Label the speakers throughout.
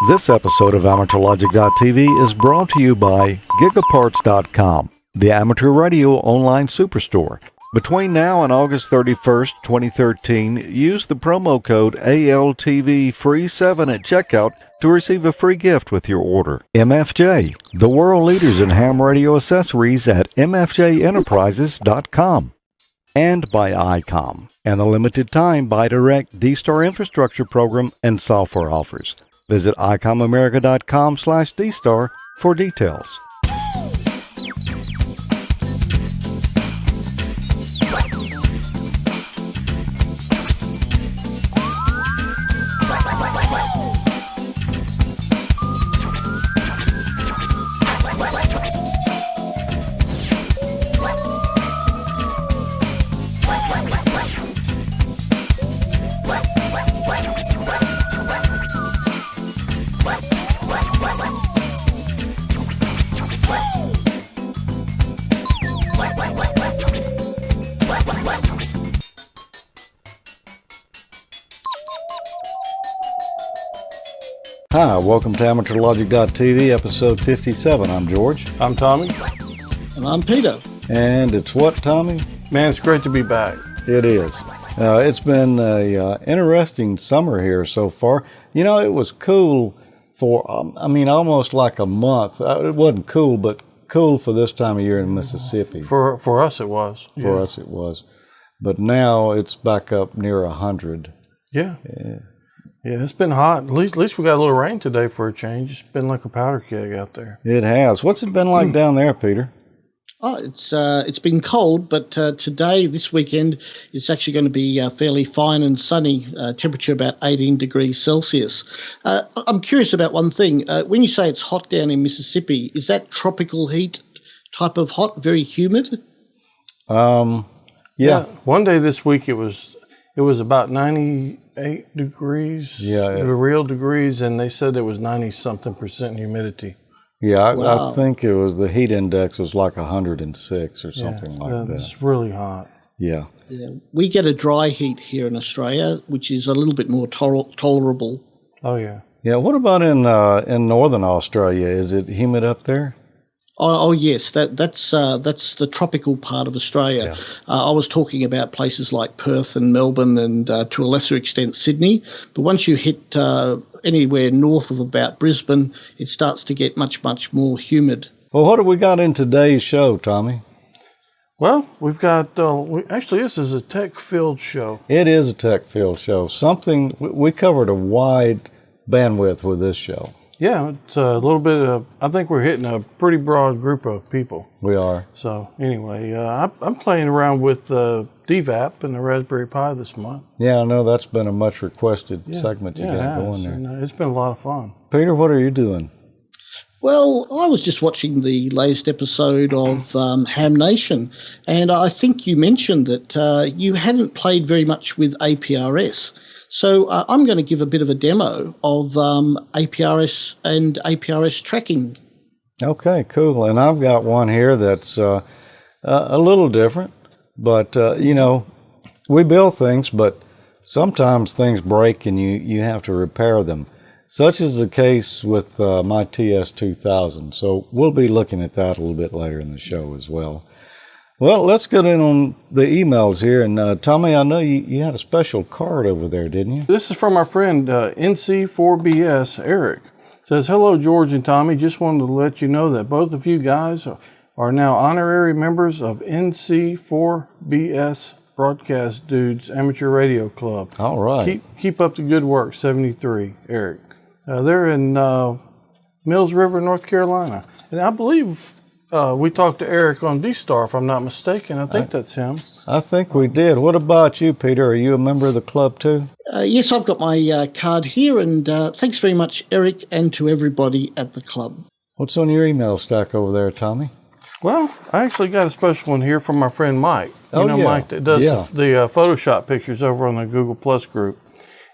Speaker 1: This episode of AmateurLogic.TV is brought to you by Gigaparts.com, the amateur radio online superstore. Between now and August 31st, 2013, use the promo code ALTV-FREE7 at checkout to receive a free gift with your order. MFJ, the world leaders in ham radio accessories at MFJEnterprises.com. And by Icom, and the limited time Buy Direct D-Star infrastructure program and software offers. Visit IcomAmerica.com/D-Star for details. Hi, welcome to AmateurLogic.TV, episode 57. I'm George.
Speaker 2: I'm Tommy.
Speaker 3: And I'm Peter.
Speaker 1: And it's what, Tommy?
Speaker 2: Man, it's great to be back.
Speaker 1: It is. It's been an interesting summer here so far. You know, it was cool for, almost like a month. It wasn't cool, but cool for this time of year in Mississippi.
Speaker 2: For us it was.
Speaker 1: For us it was. But now it's back up near 100.
Speaker 2: Yeah. Yeah, it's been hot. At least we got a little rain today for a change. It's been like a powder keg out there.
Speaker 1: It has. What's it been like down there, Peter?
Speaker 3: Oh, it's been cold, but today, this weekend, it's actually going to be fairly fine and sunny. Temperature about 18 degrees Celsius. I'm curious about one thing. When you say it's hot down in Mississippi, is that tropical heat type of hot, very humid?
Speaker 1: Yeah.
Speaker 2: One day this week it was about 98 degrees.
Speaker 1: Yeah.
Speaker 2: Real degrees, and they said there was 90-something% humidity.
Speaker 1: Yeah,
Speaker 3: Wow.
Speaker 1: I think it was the heat index was like 106 or something like that.
Speaker 2: It's really hot.
Speaker 1: Yeah.
Speaker 3: Yeah. We get a dry heat here in Australia, which is a little bit more tolerable.
Speaker 2: Oh, yeah.
Speaker 1: Yeah, what about in northern Australia? Is it humid up there?
Speaker 3: Oh yes, that's the tropical part of Australia.
Speaker 1: Yeah.
Speaker 3: I was talking about places like Perth and Melbourne and to a lesser extent Sydney. But once you hit anywhere north of about Brisbane, it starts to get much more humid.
Speaker 1: Well, what have we got in today's show, Tommy?
Speaker 2: Well, we've got, actually this is a tech-filled show.
Speaker 1: It is a tech-filled show. We covered a wide bandwidth with this show.
Speaker 2: Yeah, it's a little bit of, I think we're hitting a pretty broad group of people.
Speaker 1: We are.
Speaker 2: So anyway, I'm playing around with DVAP and the Raspberry Pi this month.
Speaker 1: Yeah, I know that's been a much requested segment you got going there.
Speaker 2: And, it's been a lot of fun.
Speaker 1: Peter, what are you doing?
Speaker 3: Well, I was just watching the latest episode of Ham Nation, and I think you mentioned that you hadn't played very much with APRS. So I'm going to give a bit of a demo of APRS and APRS tracking.
Speaker 1: Okay, cool. And I've got one here that's a little different, but, we build things, but sometimes things break and you have to repair them. Such is the case with my TS-2000. So we'll be looking at that a little bit later in the show as well. Well, let's get in on the emails here. And Tommy, I know you had a special card over there, didn't you?
Speaker 2: This is from our friend NC4BS, Eric. It says, hello, George and Tommy. Just wanted to let you know that both of you guys are now honorary members of NC4BS Broadcast Dudes Amateur Radio Club.
Speaker 1: All right.
Speaker 2: Keep up the good work, 73, Eric. They're in Mills River, North Carolina. And I believe we talked to Eric on D-Star, if I'm not mistaken. I think that's him.
Speaker 1: I think we did. What about you, Peter? Are you a member of the club too?
Speaker 3: Yes, I've got my card here, and thanks very much, Eric, and to everybody at the club.
Speaker 1: What's on your email stack over there, Tommy?
Speaker 2: Well, I actually got a special one here from my friend Mike. Mike that does the Photoshop pictures over on the Google Plus group.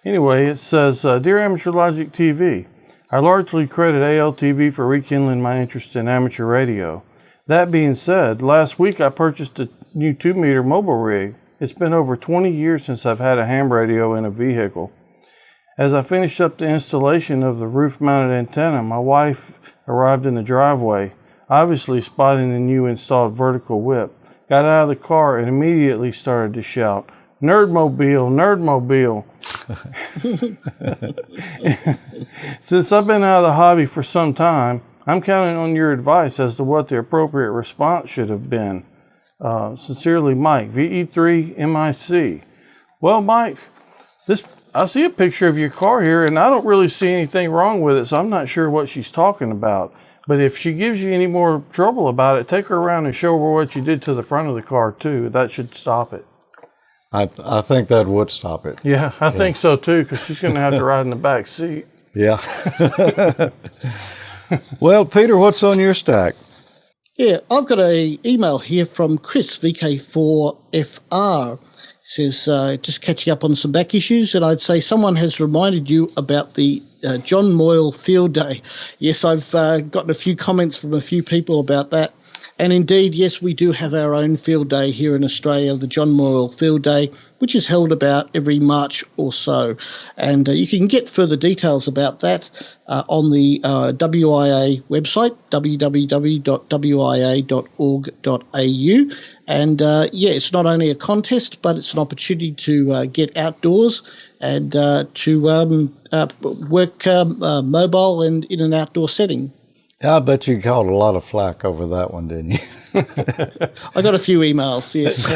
Speaker 2: Anyway, it says, Dear AmateurLogic.TV, I largely credit ALTV for rekindling my interest in amateur radio. That being said, last week I purchased a new 2-meter mobile rig. It's been over 20 years since I've had a ham radio in a vehicle. As I finished up the installation of the roof-mounted antenna, my wife arrived in the driveway, obviously spotting the new installed vertical whip, got out of the car and immediately started to shout, "Nerdmobile, Nerdmobile." Since I've been out of the hobby for some time, I'm counting on your advice as to what the appropriate response should have been. Sincerely, Mike, VE3MIC. Well, Mike, I see a picture of your car here, and I don't really see anything wrong with it, so I'm not sure what she's talking about. But if she gives you any more trouble about it, take her around and show her what you did to the front of the car, too. That should stop it.
Speaker 1: I think that would stop it.
Speaker 2: Yeah, I think so, too, because she's going to have to ride in the back seat.
Speaker 1: Yeah. Well, Peter, what's on your stack?
Speaker 3: Yeah, I've got an email here from Chris, VK4FR. Says, just catching up on some back issues, and I'd say someone has reminded you about the John Moyle Field Day. Yes, I've gotten a few comments from a few people about that. And indeed, yes, we do have our own field day here in Australia, the John Moyle Field Day, which is held about every March or so. And you can get further details about that on the WIA website, www.wia.org.au. And it's not only a contest, but it's an opportunity to get outdoors and to work mobile and in an outdoor setting.
Speaker 1: I bet you caught a lot of flack over that one, didn't you?
Speaker 3: I got a few emails, yes.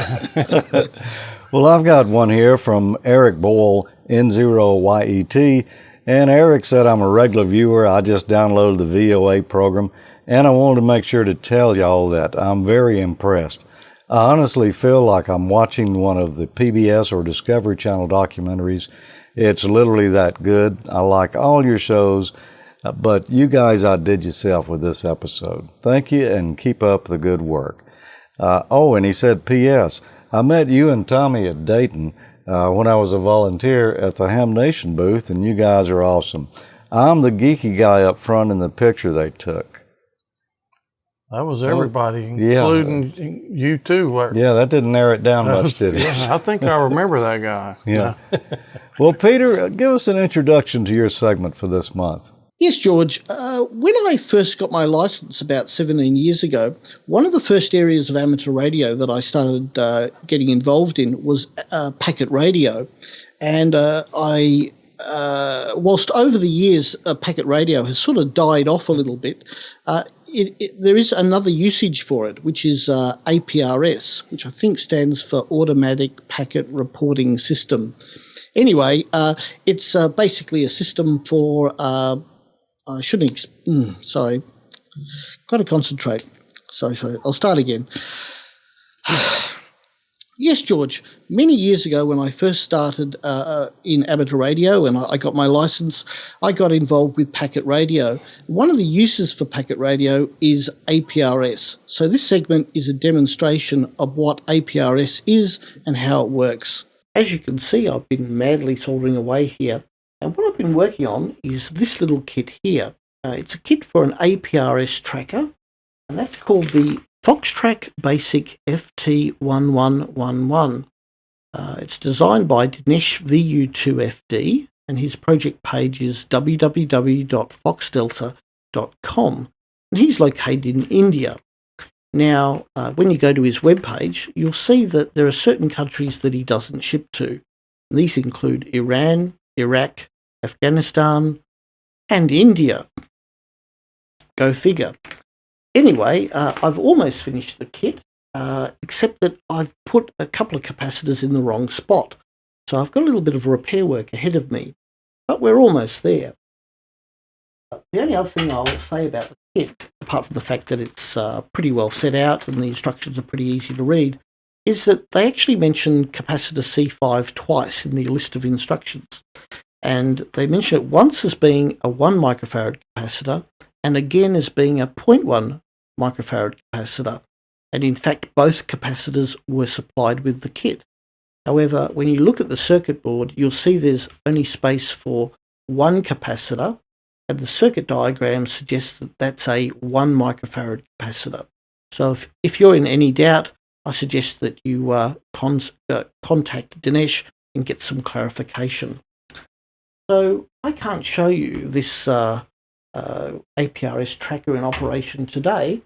Speaker 1: Well, I've got one here from Eric Boyle, N0YET. And Eric said, I'm a regular viewer. I just downloaded the VOA program, and I wanted to make sure to tell y'all that I'm very impressed. I honestly feel like I'm watching one of the PBS or Discovery Channel documentaries. It's literally that good. I like all your shows. But you guys outdid yourself with this episode. Thank you, and keep up the good work. And he said, P.S. I met you and Tommy at Dayton when I was a volunteer at the Ham Nation booth, and you guys are awesome. I'm the geeky guy up front in the picture they took.
Speaker 2: That was everybody, including you too.
Speaker 1: Yeah, that didn't narrow it down much, did it?
Speaker 2: Yeah, I think I remember that guy.
Speaker 1: Yeah. Well, Peter, give us an introduction to your segment for this month.
Speaker 3: Yes, George. When I first got my license about 17 years ago, one of the first areas of amateur radio that I started getting involved in was packet radio. And whilst over the years packet radio has sort of died off a little bit, there is another usage for it, which is APRS, which I think stands for Automatic Packet Reporting System. Anyway, it's basically a system for... I shouldn't, sorry, got to concentrate. Sorry, I'll start again. Yes, George, many years ago when I first started in amateur radio and I got my license, I got involved with packet radio. One of the uses for packet radio is APRS. So this segment is a demonstration of what APRS is and how it works. As you can see, I've been madly soldering away here. And what I've been working on is this little kit here. It's a kit for an APRS tracker, and that's called the Foxtrack Basic FT1111. It's designed by Dinesh VU2FD, and his project page is www.foxdelta.com, and he's located in India. Now, when you go to his webpage, you'll see that there are certain countries that he doesn't ship to. These include Iran, Iraq, Afghanistan, and India. Go figure. Anyway, I've almost finished the kit, except that I've put a couple of capacitors in the wrong spot. So I've got a little bit of repair work ahead of me, but we're almost there. The only other thing I'll say about the kit, apart from the fact that it's pretty well set out and the instructions are pretty easy to read, is that they actually mention capacitor C5 twice in the list of instructions. And they mention it once as being a 1 microfarad capacitor and again as being a 0.1 microfarad capacitor. And in fact, both capacitors were supplied with the kit. However, when you look at the circuit board, you'll see there's only space for one capacitor, and the circuit diagram suggests that that's a 1 microfarad capacitor. So if you're in any doubt, I suggest that you contact Dinesh and get some clarification. So I can't show you this APRS tracker in operation today,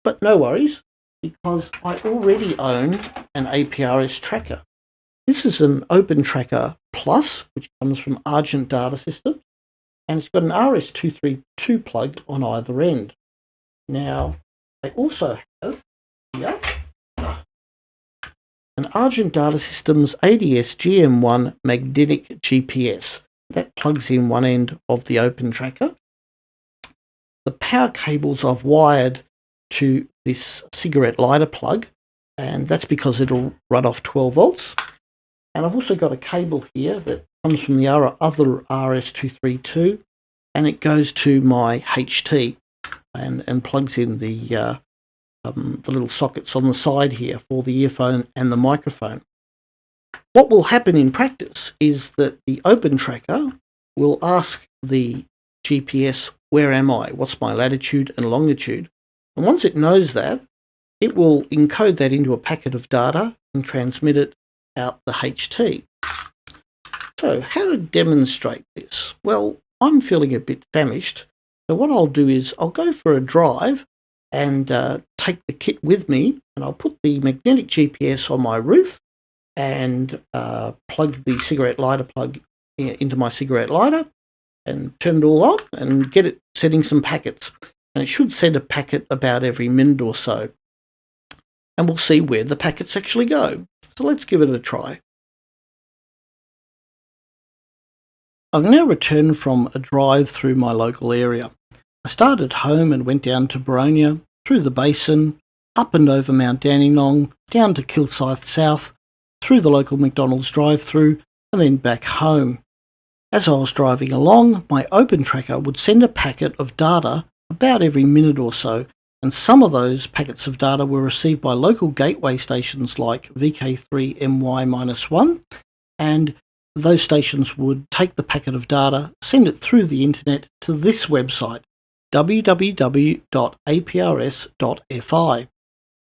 Speaker 3: but no worries, because I already own an APRS tracker. This is an Open Tracker Plus, which comes from Argent Data Systems, and it's got an RS-232 plug on either end. Now, I also have here an Argent Data Systems ADS GM1 magnetic GPS. That plugs in one end of the Open Tracker. The power cables I've wired to this cigarette lighter plug, and that's because it'll run off 12 volts. And I've also got a cable here that comes from the other RS-232, and it goes to my HT and plugs in the little sockets on the side here for the earphone and the microphone. What will happen in practice is that the Open Tracker will ask the GPS, where am I? What's my latitude and longitude? And once it knows that, it will encode that into a packet of data and transmit it out the HT. So how to demonstrate this? Well, I'm feeling a bit famished. So what I'll do is I'll go for a drive and take the kit with me, and I'll put the magnetic GPS on my roof and plug the cigarette lighter plug into my cigarette lighter and turn it all on and get it sending some packets. And it should send a packet about every minute or so. And we'll see where the packets actually go. So let's give it a try. I've now returned from a drive through my local area. I started home and went down to Boronia, through the basin, up and over Mount Dandenong, down to Kilsyth South, through the local McDonald's drive-through, and then back home. As I was driving along, my Open Tracker would send a packet of data about every minute or so, and some of those packets of data were received by local gateway stations like VK3MY-1, and those stations would take the packet of data, send it through the internet to this website, www.aprs.fi.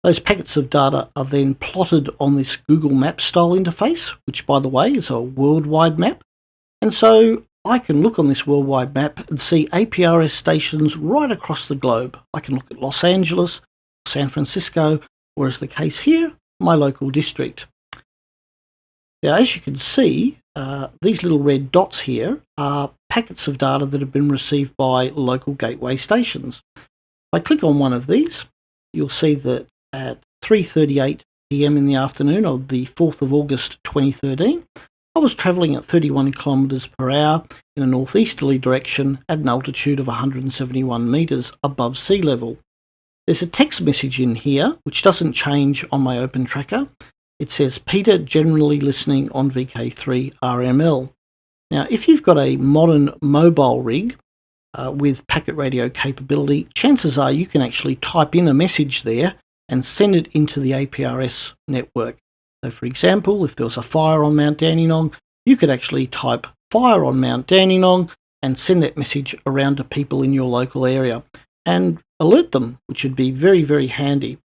Speaker 3: Those packets of data are then plotted on this Google Maps style interface, which by the way is a worldwide map. And so I can look on this worldwide map and see APRS stations right across the globe. I can look at Los Angeles, San Francisco, or as the case here, my local district. Now, as you can see, these little red dots here are packets of data that have been received by local gateway stations. If I click on one of these, you'll see that at 3:38 p.m. in the afternoon of the 4th of August 2013, I was travelling at 31 kilometres per hour in a northeasterly direction at an altitude of 171 metres above sea level. There's a text message in here which doesn't change on my Open Tracker. It says, Peter generally listening on VK3 RML. Now, if you've got a modern mobile rig with packet radio capability, chances are you can actually type in a message there and send it into the APRS network. So, for example, if there was a fire on Mount Dandenong, you could actually type fire on Mount Dandenong and send that message around to people in your local area and alert them, which would be very, very handy.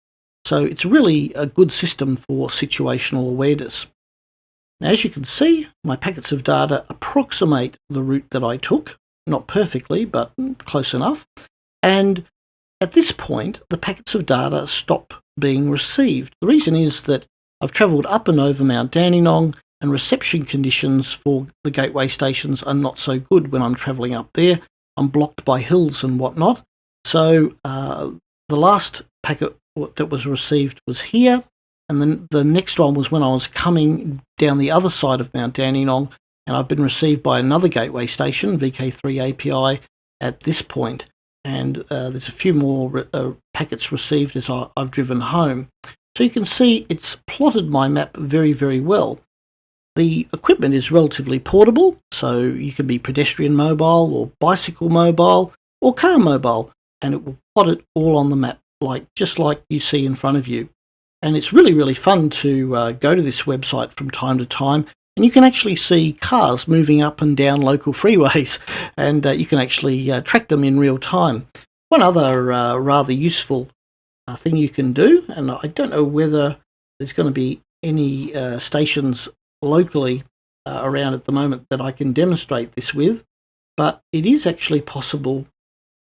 Speaker 3: So it's really a good system for situational awareness. Now, as you can see, my packets of data approximate the route that I took, not perfectly, but close enough. And at this point, the packets of data stop being received. The reason is that I've travelled up and over Mount Dandenong, and reception conditions for the gateway stations are not so good when I'm travelling up there. I'm blocked by hills and whatnot. So the last packet that was received was here, and then the next one was when I was coming down the other side of Mount Dandenong, and I've been received by another gateway station, VK3 API, at this point. And there's a few more packets received as I've driven home. So you can see it's plotted my map very, very well. The equipment is relatively portable, so you can be pedestrian mobile or bicycle mobile or car mobile, and it will plot it all on the map, just like you see in front of you. And it's really, really fun to go to this website from time to time, and you can actually see cars moving up and down local freeways, and you can actually track them in real time. One other rather useful thing you can do, and I don't know whether there's going to be any stations locally around at the moment that I can demonstrate this with, but it is actually possible.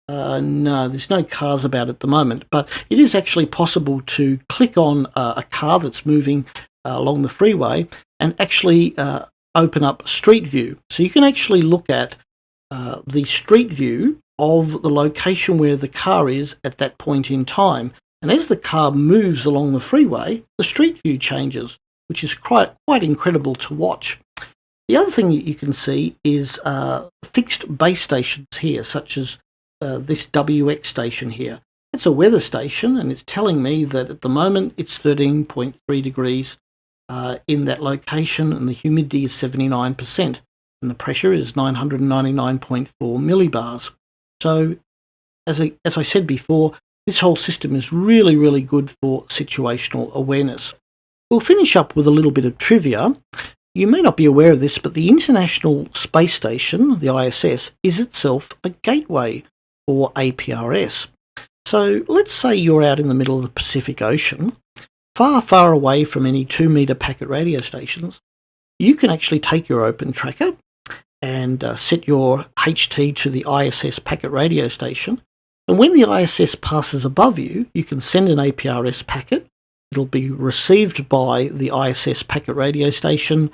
Speaker 3: No, there's no cars about at the moment, but it is actually possible to click on a car that's moving along the freeway and actually open up Street View. So you can actually look at the street view of the location where the car is at that point in time. And as the car moves along the freeway, the street view changes, which is quite incredible to watch. The other thing you can see is fixed base stations here, such as this WX station here. It's a weather station, and it's telling me that at the moment it's 13.3 degrees in that location, and the humidity is 79%, and the pressure is 999.4 millibars. So, as I said before, this whole system is really, really good for situational awareness. We'll finish up with a little bit of trivia. You may not be aware of this, but the International Space Station, the ISS, is itself a gateway for APRS. So let's say you're out in the middle of the Pacific Ocean, far, far away from any 2-meter packet radio stations. You can actually take your open tracker and set your HT to the ISS packet radio station. And when the ISS passes above you, you can send an APRS packet. It'll be received by the ISS packet radio station.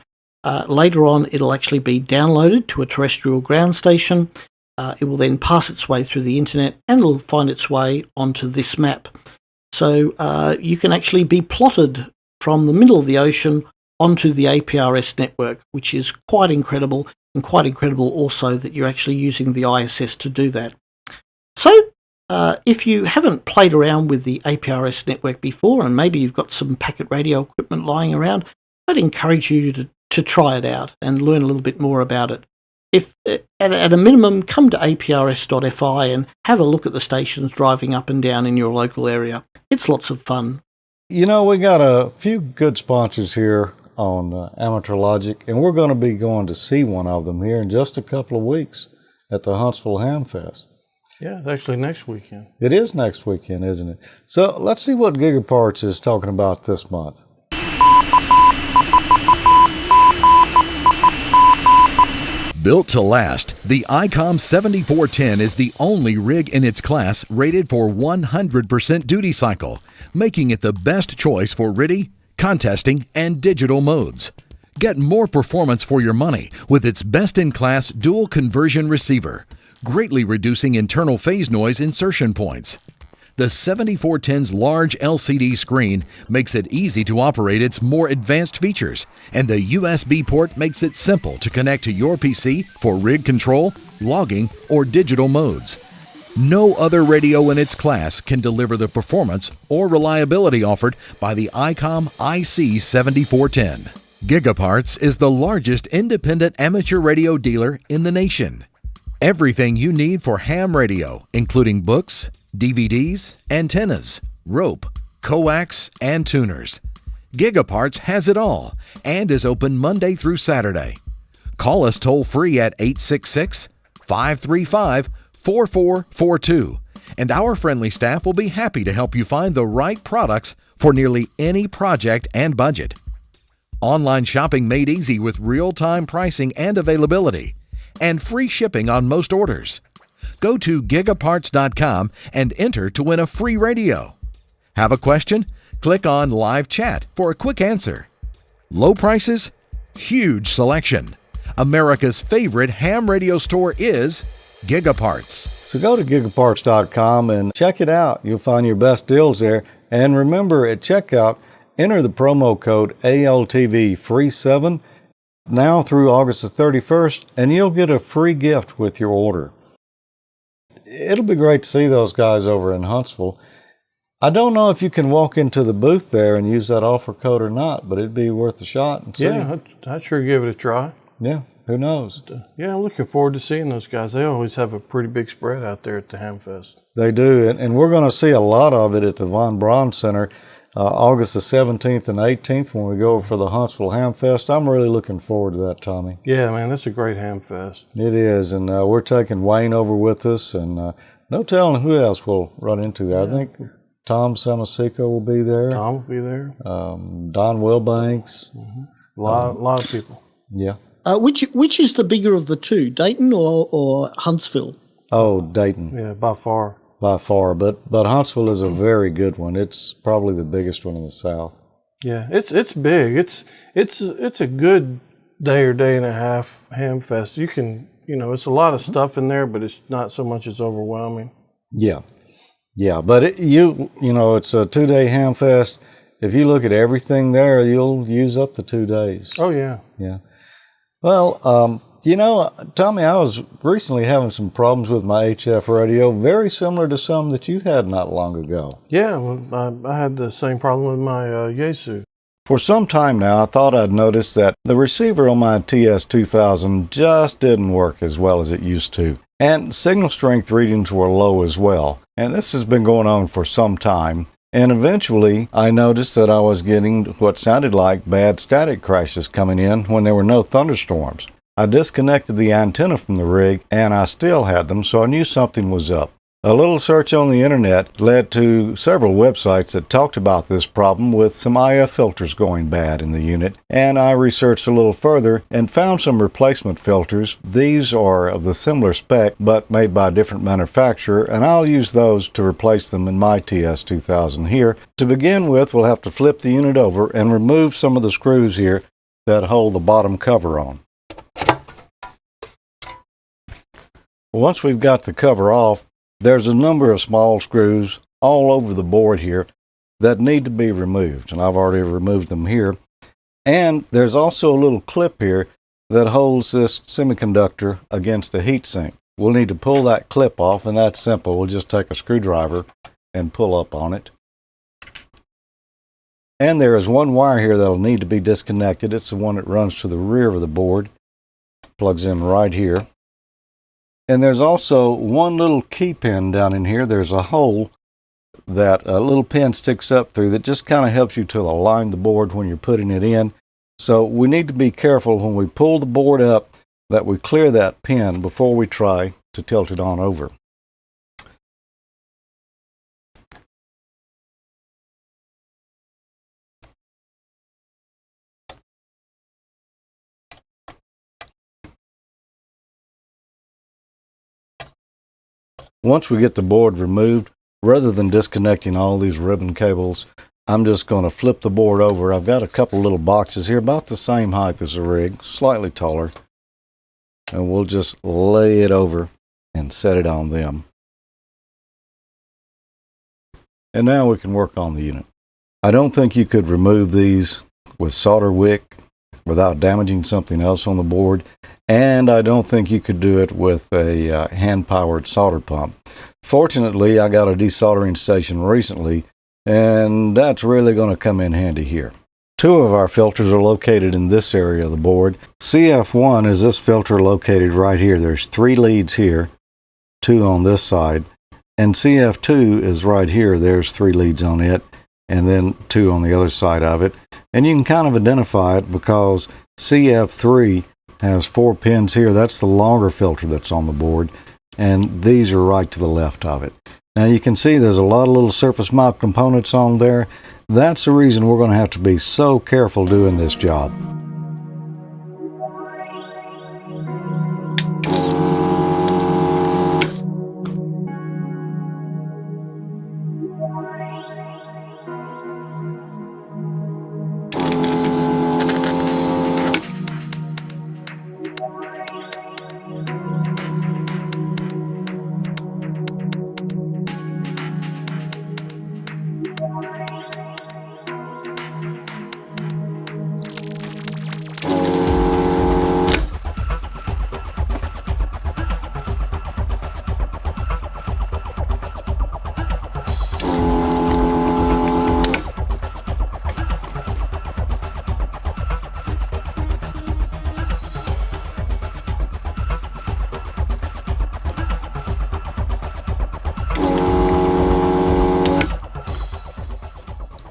Speaker 3: Later on, it'll actually be downloaded to a terrestrial ground station. It will then pass its way through the internet, and it'll find its way onto this map. So you can actually be plotted from the middle of the ocean onto the APRS network, which is quite incredible, and quite incredible also that you're actually using the ISS to do that. So if you haven't played around with the APRS network before, and maybe you've got some packet radio equipment lying around, I'd encourage you to try it out and learn a little bit more about it. If at a minimum, come to aprs.fi and have a look at the stations driving up and down in your local area. It's lots of fun.
Speaker 1: You know, we got a few good sponsors here on AmateurLogic, and we're going to be going to see one of them here in just a couple of weeks at the Huntsville Ham Fest.
Speaker 2: Yeah, it's actually next weekend.
Speaker 1: It is next weekend, isn't it? So let's see what Gigaparts is talking about this month.
Speaker 4: Built to last, the Icom 7410 is the only rig in its class rated for 100% duty cycle, making it the best choice for RTTY, contesting, and digital modes. Get more performance for your money with its best-in-class dual conversion receiver, greatly reducing internal phase noise insertion points. The 7410's large LCD screen makes it easy to operate its more advanced features, and the USB port makes it simple to connect to your PC for rig control, logging, or digital modes. No other radio in its class can deliver the performance or reliability offered by the Icom IC-7410. Gigaparts is the largest independent amateur radio dealer in the nation. Everything you need for ham radio, including books, DVDs, antennas, rope, coax, and tuners. Gigaparts has it all and is open Monday through Saturday. Call us toll-free at 866-535-4442, and our friendly staff will be happy to help you find the right products for nearly any project and budget. Online shopping made easy with real-time pricing and availability, and free shipping on most orders. Go to gigaparts.com and enter to win a free radio. Have a question? Click on Live Chat for a quick answer. Low prices? Huge selection. America's favorite ham radio store is Gigaparts.
Speaker 1: So go to gigaparts.com and check it out. You'll find your best deals there. And remember, at checkout, enter the promo code ALTV-FREE7 now through August the 31st, and you'll get a free gift with your order. It'll be great to see those guys over in Huntsville. I don't know if you can walk into the booth there and use that offer code or not, but it'd be worth a shot and see.
Speaker 2: Yeah, I'd sure give it a try.
Speaker 1: Yeah, who knows?
Speaker 2: Yeah, I'm looking forward to seeing those guys. They always have a pretty big spread out there at the Hamfest.
Speaker 1: They do, and we're going to see a lot of it at the Von Braun Center August the 17th and 18th when we go for the Huntsville Ham Fest. I'm really looking forward to that, Tommy.
Speaker 2: Yeah, man, that's a great Ham Fest.
Speaker 1: It is, and we're taking Wayne over with us, and no telling who else we'll run into there. Yeah. I think Tom Samasico will be there.
Speaker 2: Tom will be there.
Speaker 1: Don Wilbanks.
Speaker 2: Mm-hmm. A lot of people.
Speaker 1: Yeah.
Speaker 3: Which is the bigger of the two, Dayton or Huntsville?
Speaker 1: Oh, Dayton.
Speaker 2: Yeah, by far.
Speaker 1: By far, but Huntsville is a very good one. It's probably the biggest one in the South.
Speaker 2: Yeah, it's big. It's a good day or day and a half ham fest. You can, it's a lot of stuff in there, but it's not so much as overwhelming.
Speaker 1: Yeah, but it's a 2-day ham fest. If you look at everything there, you'll use up the 2 days.
Speaker 2: Oh yeah.
Speaker 1: Yeah. Well, Tommy, I was recently having some problems with my HF radio, very similar to some that you had not long ago.
Speaker 2: Yeah, well, I had the same problem with my Yaesu.
Speaker 1: For some time now, I thought I'd noticed that the receiver on my TS-2000 just didn't work as well as it used to, and signal strength readings were low as well. And this has been going on for some time. And eventually, I noticed that I was getting what sounded like bad static crashes coming in when there were no thunderstorms. I disconnected the antenna from the rig, and I still had them, so I knew something was up. A little search on the internet led to several websites that talked about this problem with some IF filters going bad in the unit, and I researched a little further and found some replacement filters. These are of the similar spec but made by a different manufacturer, and I'll use those to replace them in my TS-2000 here. To begin with, we'll have to flip the unit over and remove some of the screws here that hold the bottom cover on. Once we've got the cover off, there's a number of small screws all over the board here that need to be removed, and I've already removed them here. And there's also a little clip here that holds this semiconductor against a heatsink. We'll need to pull that clip off, and that's simple. We'll just take a screwdriver and pull up on it. And there is one wire here that'll need to be disconnected. It's the one that runs to the rear of the board. Plugs in right here. And there's also one little key pin down in here. There's a hole that a little pin sticks up through that just kind of helps you to align the board when you're putting it in. So we need to be careful when we pull the board up that we clear that pin before we try to tilt it on over. Once we get the board removed, rather than disconnecting all these ribbon cables, I'm just going to flip the board over. I've got a couple little boxes here about the same height as the rig, slightly taller. And we'll just lay it over and set it on them. And now we can work on the unit. I don't think you could remove these with solder wick without damaging something else on the board. And I don't think you could do it with a hand-powered solder pump. Fortunately, I got a desoldering station recently, and that's really going to come in handy here. Two of our filters are located in this area of the board. CF1 is this filter located right here. There's 3 leads here, 2 on this side, and CF2 is right here. There's 3 leads on it, and then 2 on the other side of it. And you can kind of identify it because CF3 has 4 pins here. That's the longer filter that's on the board, and these are right to the left of it. Now you can see there's a lot of little surface mount components on there. That's the reason we're going to have to be so careful doing this job.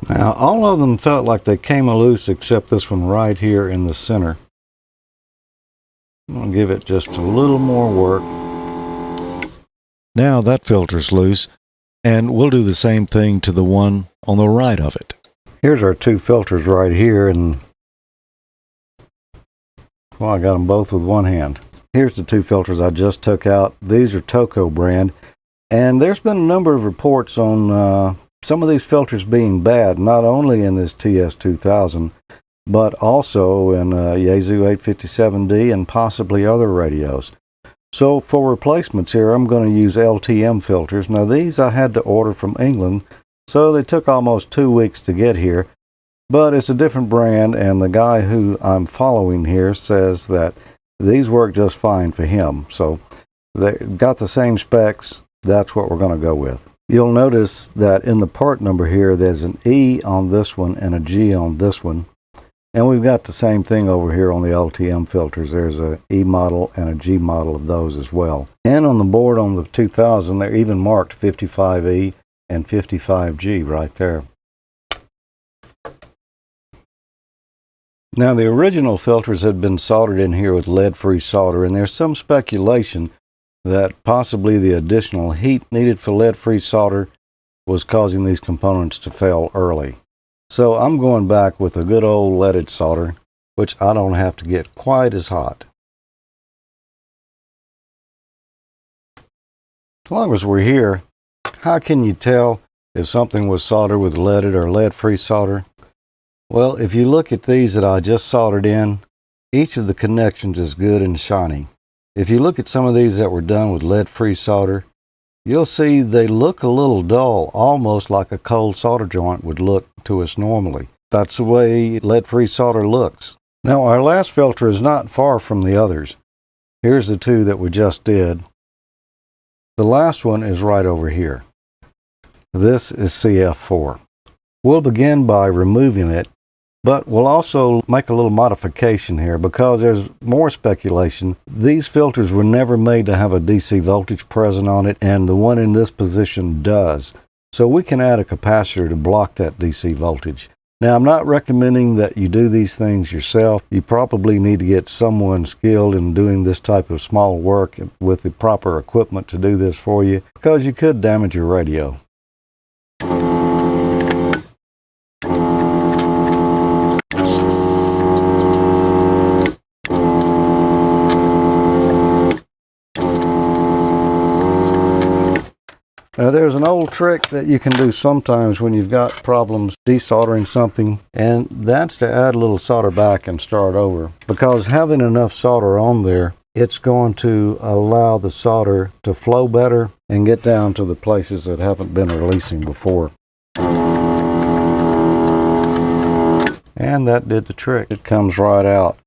Speaker 1: Now, all of them felt like they came loose except this one right here in the center. I'm going to give it just a little more work. Now that filter's loose, and we'll do the same thing to the one on the right of it. Here's our 2 filters right here, and Well, I got them both with one hand. Here's the two filters I just took out. These are Toco brand. And there's been a number of reports on some of these filters being bad, not only in this TS-2000, but also in Yaesu 857D and possibly other radios. So for replacements here, I'm going to use LTM filters. Now these I had to order from England, so they took almost 2 weeks to get here. But it's a different brand, and the guy who I'm following here says that these work just fine for him. So they got the same specs. That's what we're going to go with. You'll notice that in the part number here, there's an E on this one and a G on this one. And we've got the same thing over here on the LTM filters. There's a E model and a G model of those as well. And on the board on the 2000, they're even marked 55E and 55G right there. Now the original filters had been soldered in here with lead-free solder, and there's some speculation that possibly the additional heat needed for lead-free solder was causing these components to fail early. So I'm going back with a good old leaded solder, which I don't have to get quite as hot. As long as we're here, how can you tell if something was soldered with leaded or lead-free solder? Well, if you look at these that I just soldered in, each of the connections is good and shiny. If you look at some of these that were done with lead-free solder, you'll see they look a little dull, almost like a cold solder joint would look to us normally. That's the way lead-free solder looks. Now, our last filter is not far from the others. Here's the two that we just did. The last one is right over here. This is CF4. We'll begin by removing it, but we'll also make a little modification here because there's more speculation. These filters were never made to have a DC voltage present on it, and the one in this position does. So we can add a capacitor to block that DC voltage. Now, I'm not recommending that you do these things yourself. You probably need to get someone skilled in doing this type of small work with the proper equipment to do this for you, because you could damage your radio. Now there's an old trick that you can do sometimes when you've got problems desoldering something, and that's to add a little solder back and start over. Because having enough solder on there, it's going to allow the solder to flow better and get down to the places that haven't been releasing before. And that did the trick. It comes right out.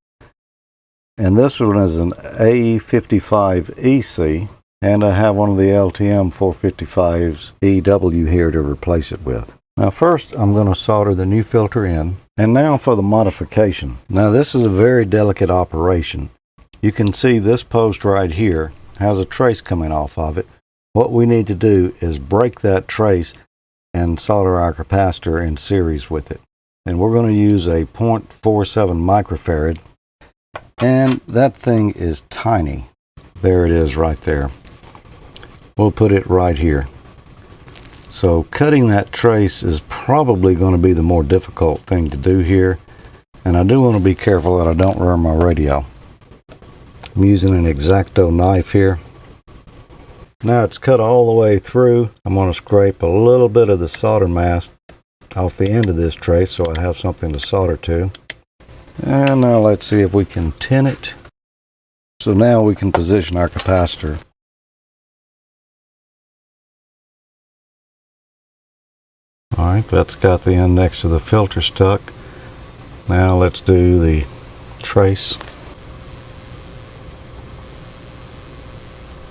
Speaker 1: And this one is an A55EC. And I have one of the LTM 455's EW here to replace it with. Now first I'm going to solder the new filter in. And now for the modification. Now this is a very delicate operation. You can see this post right here has a trace coming off of it. What we need to do is break that trace and solder our capacitor in series with it. And we're going to use a 0.47 microfarad. And that thing is tiny. There it is right there. We'll put it right here. So cutting that trace is probably going to be the more difficult thing to do here. And I do want to be careful that I don't ruin my radio. I'm using an X-Acto knife here. Now it's cut all the way through. I'm going to scrape a little bit of the solder mask off the end of this trace so I have something to solder to. And now let's see if we can tin it. So now we can position our capacitor. Alright, that's got the end next to the filter stuck. Now let's do the trace.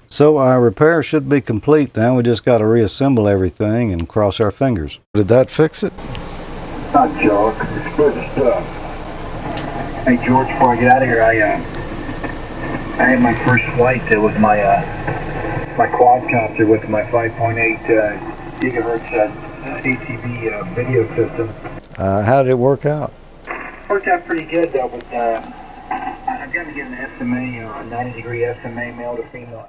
Speaker 1: So our repair should be complete now. We just got to reassemble everything and cross our fingers. Did that fix it?
Speaker 5: Not junk, it's good stuff. Hey George, before I get out of here, I had my first flight with my my quadcopter with my 5.8 gigahertz ATV video system.
Speaker 1: How did it work out?
Speaker 5: Worked out pretty good though, but I've got to get an SMA, 90-degree SMA male to female.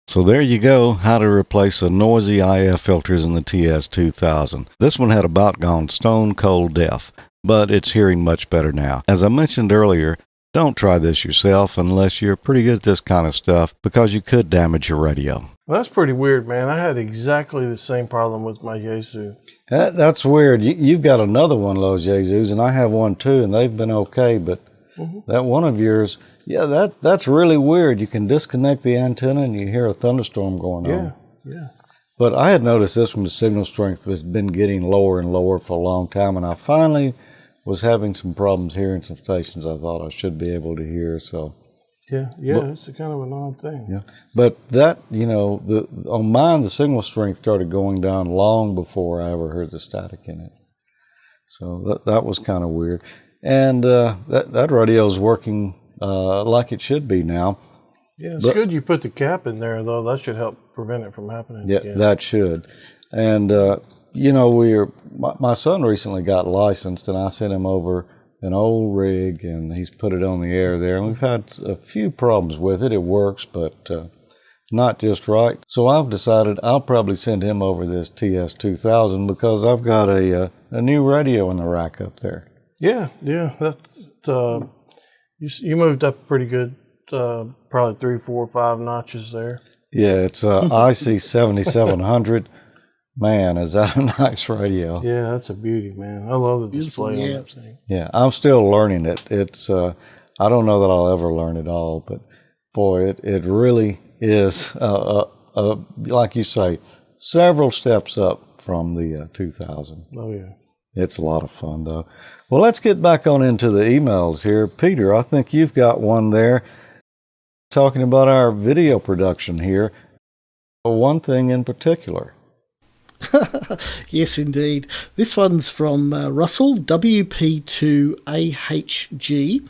Speaker 1: So there you go, how to replace a noisy IF filters in the TS-2000. This one had about gone stone cold deaf, but it's hearing much better now. As I mentioned earlier, Don't try this yourself unless you're pretty good at this kind of stuff, because you could damage your radio.
Speaker 2: Well, that's pretty weird, man. I had exactly the same problem with my Yaesu.
Speaker 1: That's weird. You've got another one of those Yaesus, and I have one too, and they've been okay, but that one of yours, yeah, that's really weird. You can disconnect the antenna and you hear a thunderstorm going on.
Speaker 2: Yeah.
Speaker 1: But I had noticed this one, the signal strength has been getting lower and lower for a long time, and I finally was having some problems hearing some stations I thought I should be able to hear. So
Speaker 2: it's a kind of an odd thing.
Speaker 1: Yeah, but that, on mine, the signal strength started going down long before I ever heard the static in it. So that was kind of weird. And that radio's working like it should be now.
Speaker 2: Yeah, it's good you put the cap in there, though. That should help prevent it from happening again.
Speaker 1: That should. And, my son recently got licensed, and I sent him over an old rig, and he's put it on the air there. And we've had a few problems with it. It works, but not just right. So I've decided I'll probably send him over this TS-2000 because I've got a new radio in the rack up there. Yeah.
Speaker 2: That you moved up pretty good, probably 3, 4, 5 notches there.
Speaker 1: Yeah, it's IC-7700. Man, is that a nice radio?
Speaker 2: Yeah, that's a beauty, man. I love the display on that thing.
Speaker 1: Yeah, I'm still learning it. It's I don't know that I'll ever learn it all, but boy, it really is, like you say, several steps up from the 2000.
Speaker 2: Oh, yeah.
Speaker 1: It's a lot of fun, though. Well, let's get back on into the emails here. Peter, I think you've got one there talking about our video production here. One thing in particular.
Speaker 3: Yes, indeed. This one's from Russell, WP2AHG,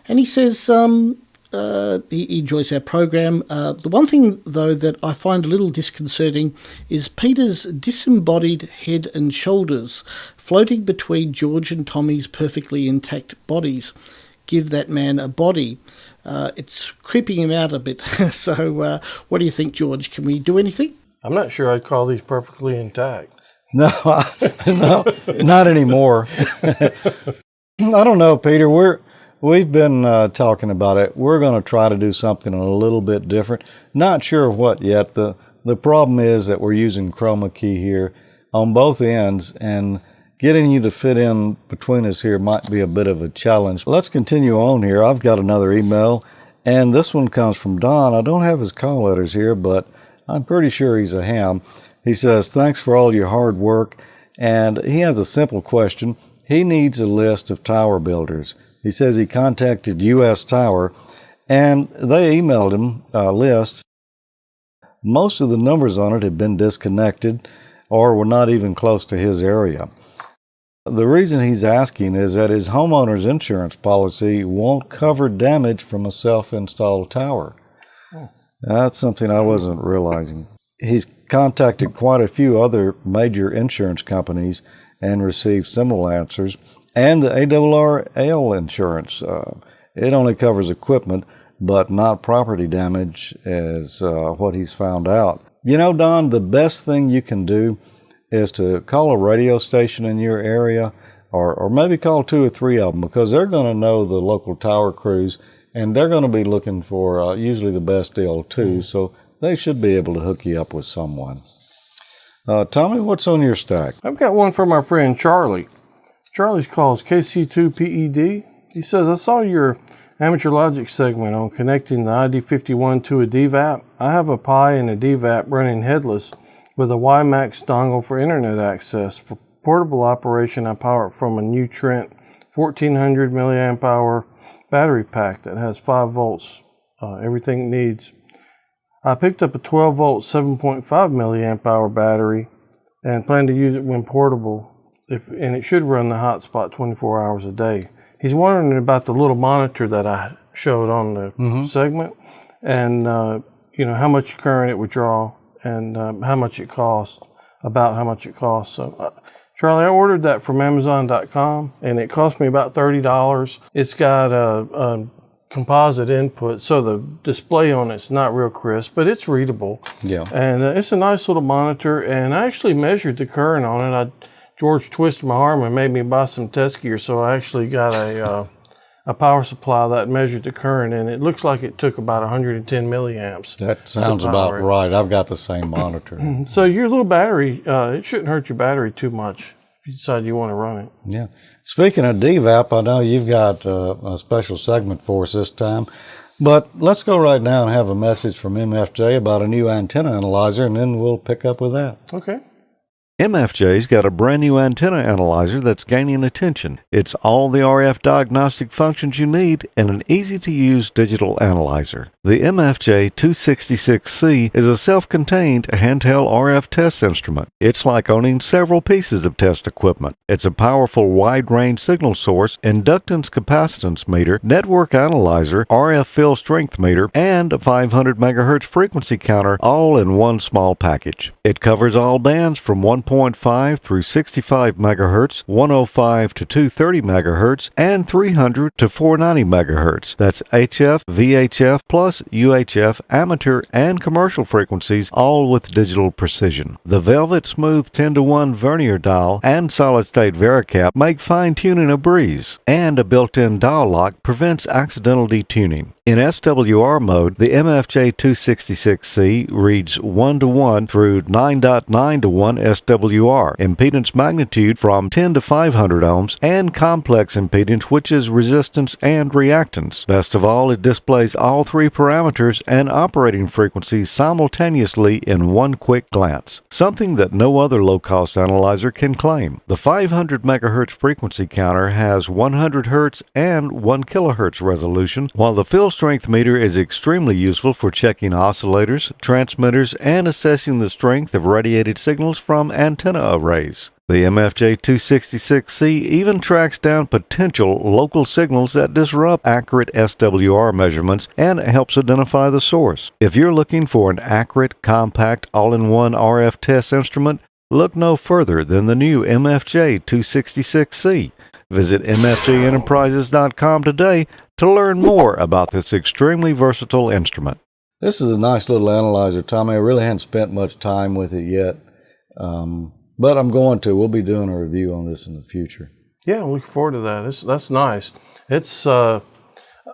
Speaker 3: and he says he enjoys our program. The one thing, though, that I find a little disconcerting is Peter's disembodied head and shoulders floating between George and Tommy's perfectly intact bodies. Give that man a body. It's creeping him out a bit. So what do you think, George? Can we do anything?
Speaker 2: I'm not sure I'd call these perfectly intact.
Speaker 1: No, not anymore. I don't know, Peter. We've been talking about it. We're going to try to do something a little bit different. Not sure what yet. The problem is that we're using chroma key here on both ends, and getting you to fit in between us here might be a bit of a challenge. Let's continue on here. I've got another email, and this one comes from Don. I don't have his call letters here, but I'm pretty sure he's a ham. He says, thanks for all your hard work. And he has a simple question. He needs a list of tower builders. He says he contacted U.S. Tower, and they emailed him a list. Most of the numbers on it had been disconnected or were not even close to his area. The reason he's asking is that his homeowner's insurance policy won't cover damage from a self-installed tower. That's something I wasn't realizing. He's contacted quite a few other major insurance companies and received similar answers. And the ARRL insurance, it only covers equipment, but not property damage, is what he's found out. You know, Don, the best thing you can do is to call a radio station in your area, or maybe call 2 or 3 of them, because they're going to know the local tower crews, and they're going to be looking for usually the best deal too, so they should be able to hook you up with someone. Tommy, what's on your stack?
Speaker 2: I've got one from our friend Charlie. Charlie's call is KC2PED. He says, I saw your Amateur Logic segment on connecting the ID51 to a DVAP. I have a Pi and a DVAP running headless with a WiMAX dongle for internet access. For portable operation, I power it from a new Trent 1400 milliamp hour battery pack that has 5 volts, everything it needs. I picked up a 12 volt 7.5 milliamp hour battery and plan to use it when portable, and it should run the hotspot 24 hours a day. He's wondering about the little monitor that I showed on the segment, and how much current it would draw and how much it costs, about how much it costs. So, Charlie, I ordered that from Amazon.com, and it cost me about $30. It's got a composite input, so the display on it's not real crisp, but it's readable. Yeah. And it's a nice little monitor, and I actually measured the current on it. George twisted my arm and made me buy some test gear, so I actually got a power supply that measured the current, and it looks like it took about 110 milliamps.
Speaker 1: That sounds about right. I've got the same monitor.
Speaker 2: So your little battery, it shouldn't hurt your battery too much if you decide you want to run it.
Speaker 1: Yeah. Speaking of DVAP, I know you've got a special segment for us this time, but let's go right now and have a message from MFJ about a new antenna analyzer, and then we'll pick up with that.
Speaker 2: Okay.
Speaker 1: MFJ's got a brand new antenna analyzer that's gaining attention. It's all the RF diagnostic functions you need in an easy-to-use digital analyzer. The MFJ 266C is a self-contained handheld RF test instrument. It's like owning several pieces of test equipment. It's a powerful wide-range signal source, inductance capacitance meter, network analyzer, RF field strength meter, and a 500 MHz frequency counter, all in one small package. It covers all bands from 1.5 through 65 MHz, 105 to 230 MHz, and 300 to 490 MHz. That's HF, VHF, plus UHF, amateur, and commercial frequencies, all with digital precision. The Velvet Smooth 10-to-1 vernier dial and solid-state Varicap make fine-tuning a breeze, and a built-in dial lock prevents accidental detuning. In SWR mode, the MFJ 266C reads 1-to-1 through 9.9-to-1 SWR, impedance magnitude from 10 to 500 ohms, and complex impedance, which is resistance and reactance. Best of all, it displays all three parameters and operating frequencies simultaneously in one quick glance, something that no other low-cost analyzer can claim. The 500 MHz frequency counter has 100 Hz and 1 kHz resolution, while the field strength meter is extremely useful for checking oscillators, transmitters, and assessing the strength of radiated signals from antenna arrays. The MFJ 266C even tracks down potential local signals that disrupt accurate SWR measurements and helps identify the source. If you're looking for an accurate, compact, all-in-one RF test instrument, look no further than the new MFJ 266C. Visit mfjenterprises.com today to learn more about this extremely versatile instrument. This is a nice little analyzer, Tommy. I really haven't spent much time with it yet, but I'm going to. We'll be doing a review on this in the future.
Speaker 2: Yeah, I'm looking forward to that. That's nice. It's I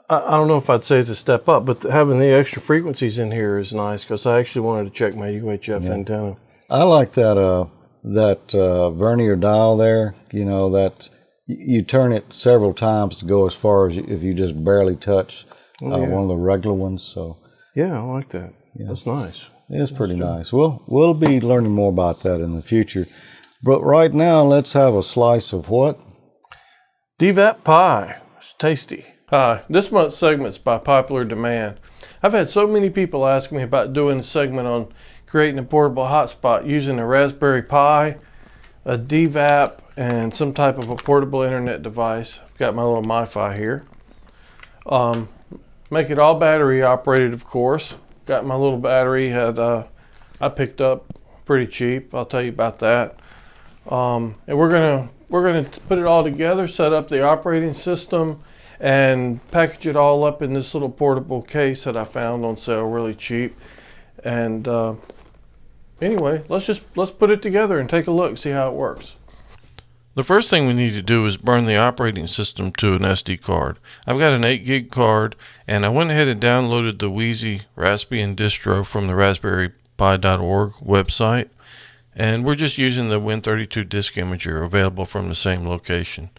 Speaker 2: don't know if I'd say it's a step up, but having the extra frequencies in here is nice because I actually wanted to check my UHF antenna. I
Speaker 1: like that vernier dial there. You know, that you turn it several times to go as far as if you just barely touch one of the regular ones. So
Speaker 2: yeah, I like that. Yeah. That's nice.
Speaker 1: It's pretty nice. We'll be learning more about that in the future. But right now, let's have a slice of what?
Speaker 2: DVAP Pi. It's tasty. Hi, this month's segment's by popular demand. I've had so many people ask me about doing a segment on creating a portable hotspot using a Raspberry Pi, a DVAP, and some type of a portable internet device. I've got my little MiFi here. Make it all battery operated, of course. Got my little battery I picked up pretty cheap. I'll tell you about that. And we're gonna put it all together, set up the operating system, and package it all up in this little portable case that I found on sale really cheap. And anyway, let's put it together and take a look, see how it works. The first thing we need to do is burn the operating system to an SD card. I've got an 8 gig card, and I went ahead and downloaded the Wheezy Raspbian distro from the raspberrypi.org website, and we're just using the Win32 disk imager available from the same location.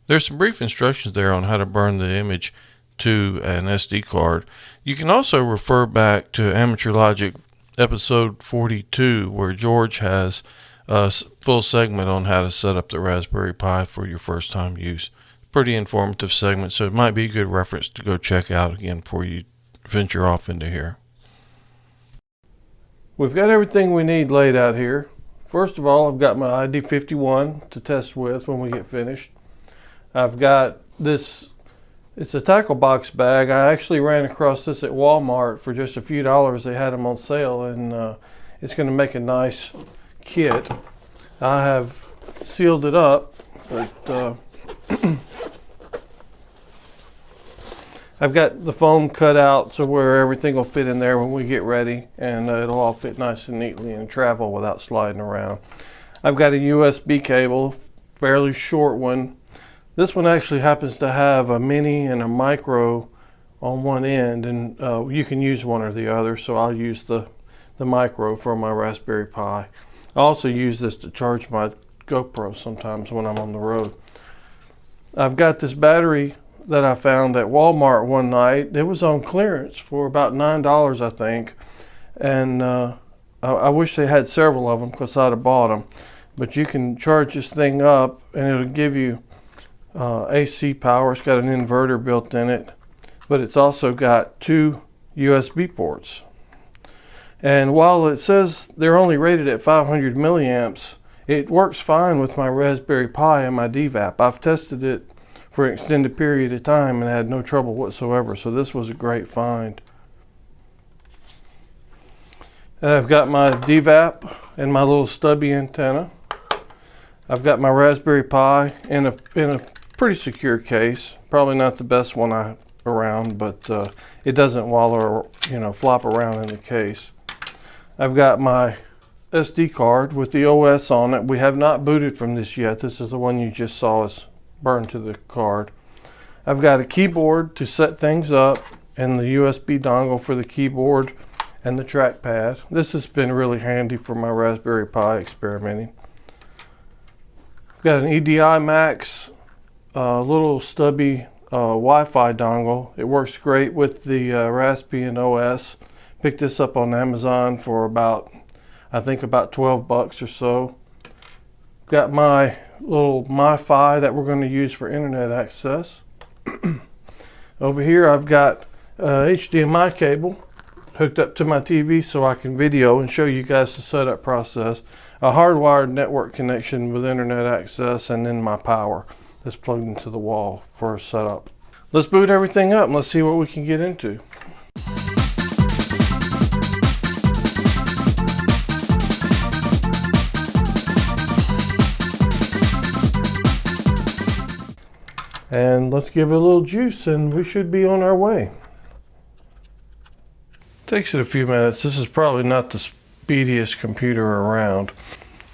Speaker 2: There's some brief instructions there on how to burn the image to an SD card. You can also refer back to AmateurLogic episode 42, where George has a full segment on how to set up the Raspberry Pi for your first time use. Pretty informative segment, so it might be a good reference to go check out again before you venture off into here. We've got everything we need laid out here. First of all, I've got my ID51 to test with when we get finished. I've got this, it's a tackle box bag. I actually ran across this at Walmart for just a few dollars. They had them on sale, and it's going to make a nice kit. I have sealed it up, but I've got the foam cut out so where everything will fit in there when we get ready, and it'll all fit nice and neatly and travel without sliding around. I've got a USB cable, fairly short one, This one actually happens to have a mini and a micro on one end, and you can use one or the other, so I'll use the micro for my Raspberry Pi. I also use this to charge my GoPro sometimes when I'm on the road. I've got this battery that I found at Walmart one night. It was on clearance for about $9, I think, and I wish they had several of them because I'd have bought them. But you can charge this thing up and it'll give you AC power. It's got an inverter built in it, but it's also got 2 USB ports. And while it says they're only rated at 500 milliamps, it works fine with my Raspberry Pi and my DVAP. I've tested it for an extended period of time and had no trouble whatsoever, so this was a great find. And I've got my DVAP and my little stubby antenna. I've got my Raspberry Pi in a pretty secure case. Probably not the best one around, but it doesn't wallow, flop around in the case. I've got my SD card with the OS on it. We have not booted from this yet. This is the one you just saw us burn to the card. I've got a keyboard to set things up and the USB dongle for the keyboard and the trackpad. This has been really handy for my Raspberry Pi experimenting. Got an EDI Max, little stubby Wi-Fi dongle. It works great with the Raspbian OS. Picked this up on Amazon for about 12 bucks or so. Got my little MiFi that we're going to use for internet access. Over here I've got HDMI cable hooked up to my TV so I can video and show you guys the setup process. A hardwired network connection with internet access, and then my power that's plugged into the wall for a setup. Let's boot everything up and let's see what we can get into. And let's give it a little juice and we should be on our way. Takes it a few minutes. This is probably not the speediest computer around.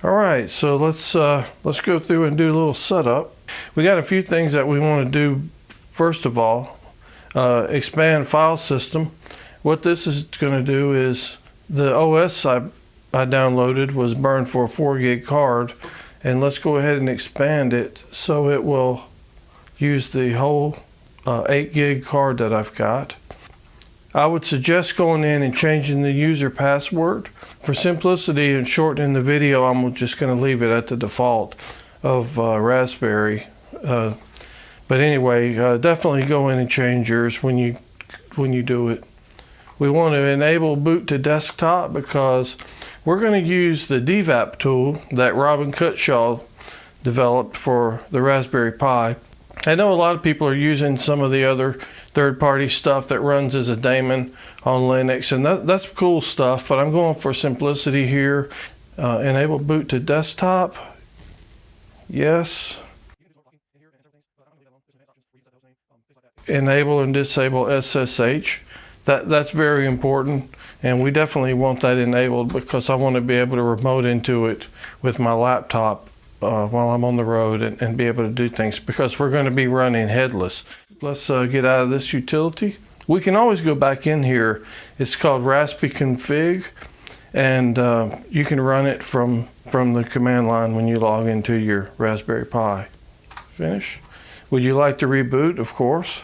Speaker 2: All right, so let's go through and do a little setup. We got a few things that we want to do. First of all, expand file system. What this is going to do is the OS I downloaded was burned for a 4 gig card, and let's go ahead and expand it so it will use the whole 8 gig card that I've got. I would suggest going in and changing the user password. For simplicity and shortening the video, I'm just going to leave it at the default of Raspberry. But anyway, definitely go in and change yours when you do it. We want to enable boot to desktop because we're going to use the DVAP tool that Robin Cutshaw developed for the Raspberry Pi. I know a lot of people are using some of the other third-party stuff that runs as a daemon on Linux, and that's cool stuff, but I'm going for simplicity here. Enable boot to desktop. Yes. Enable and disable SSH. That's very important, and we definitely want that enabled because I want to be able to remote into it with my laptop while I'm on the road and be able to do things, because we're going to be running headless. Let's get out of this utility. We can always go back in here. It's called raspi-config, and you can run it from the command line when you log into your Raspberry Pi. Finish. Would you like to reboot? Of course.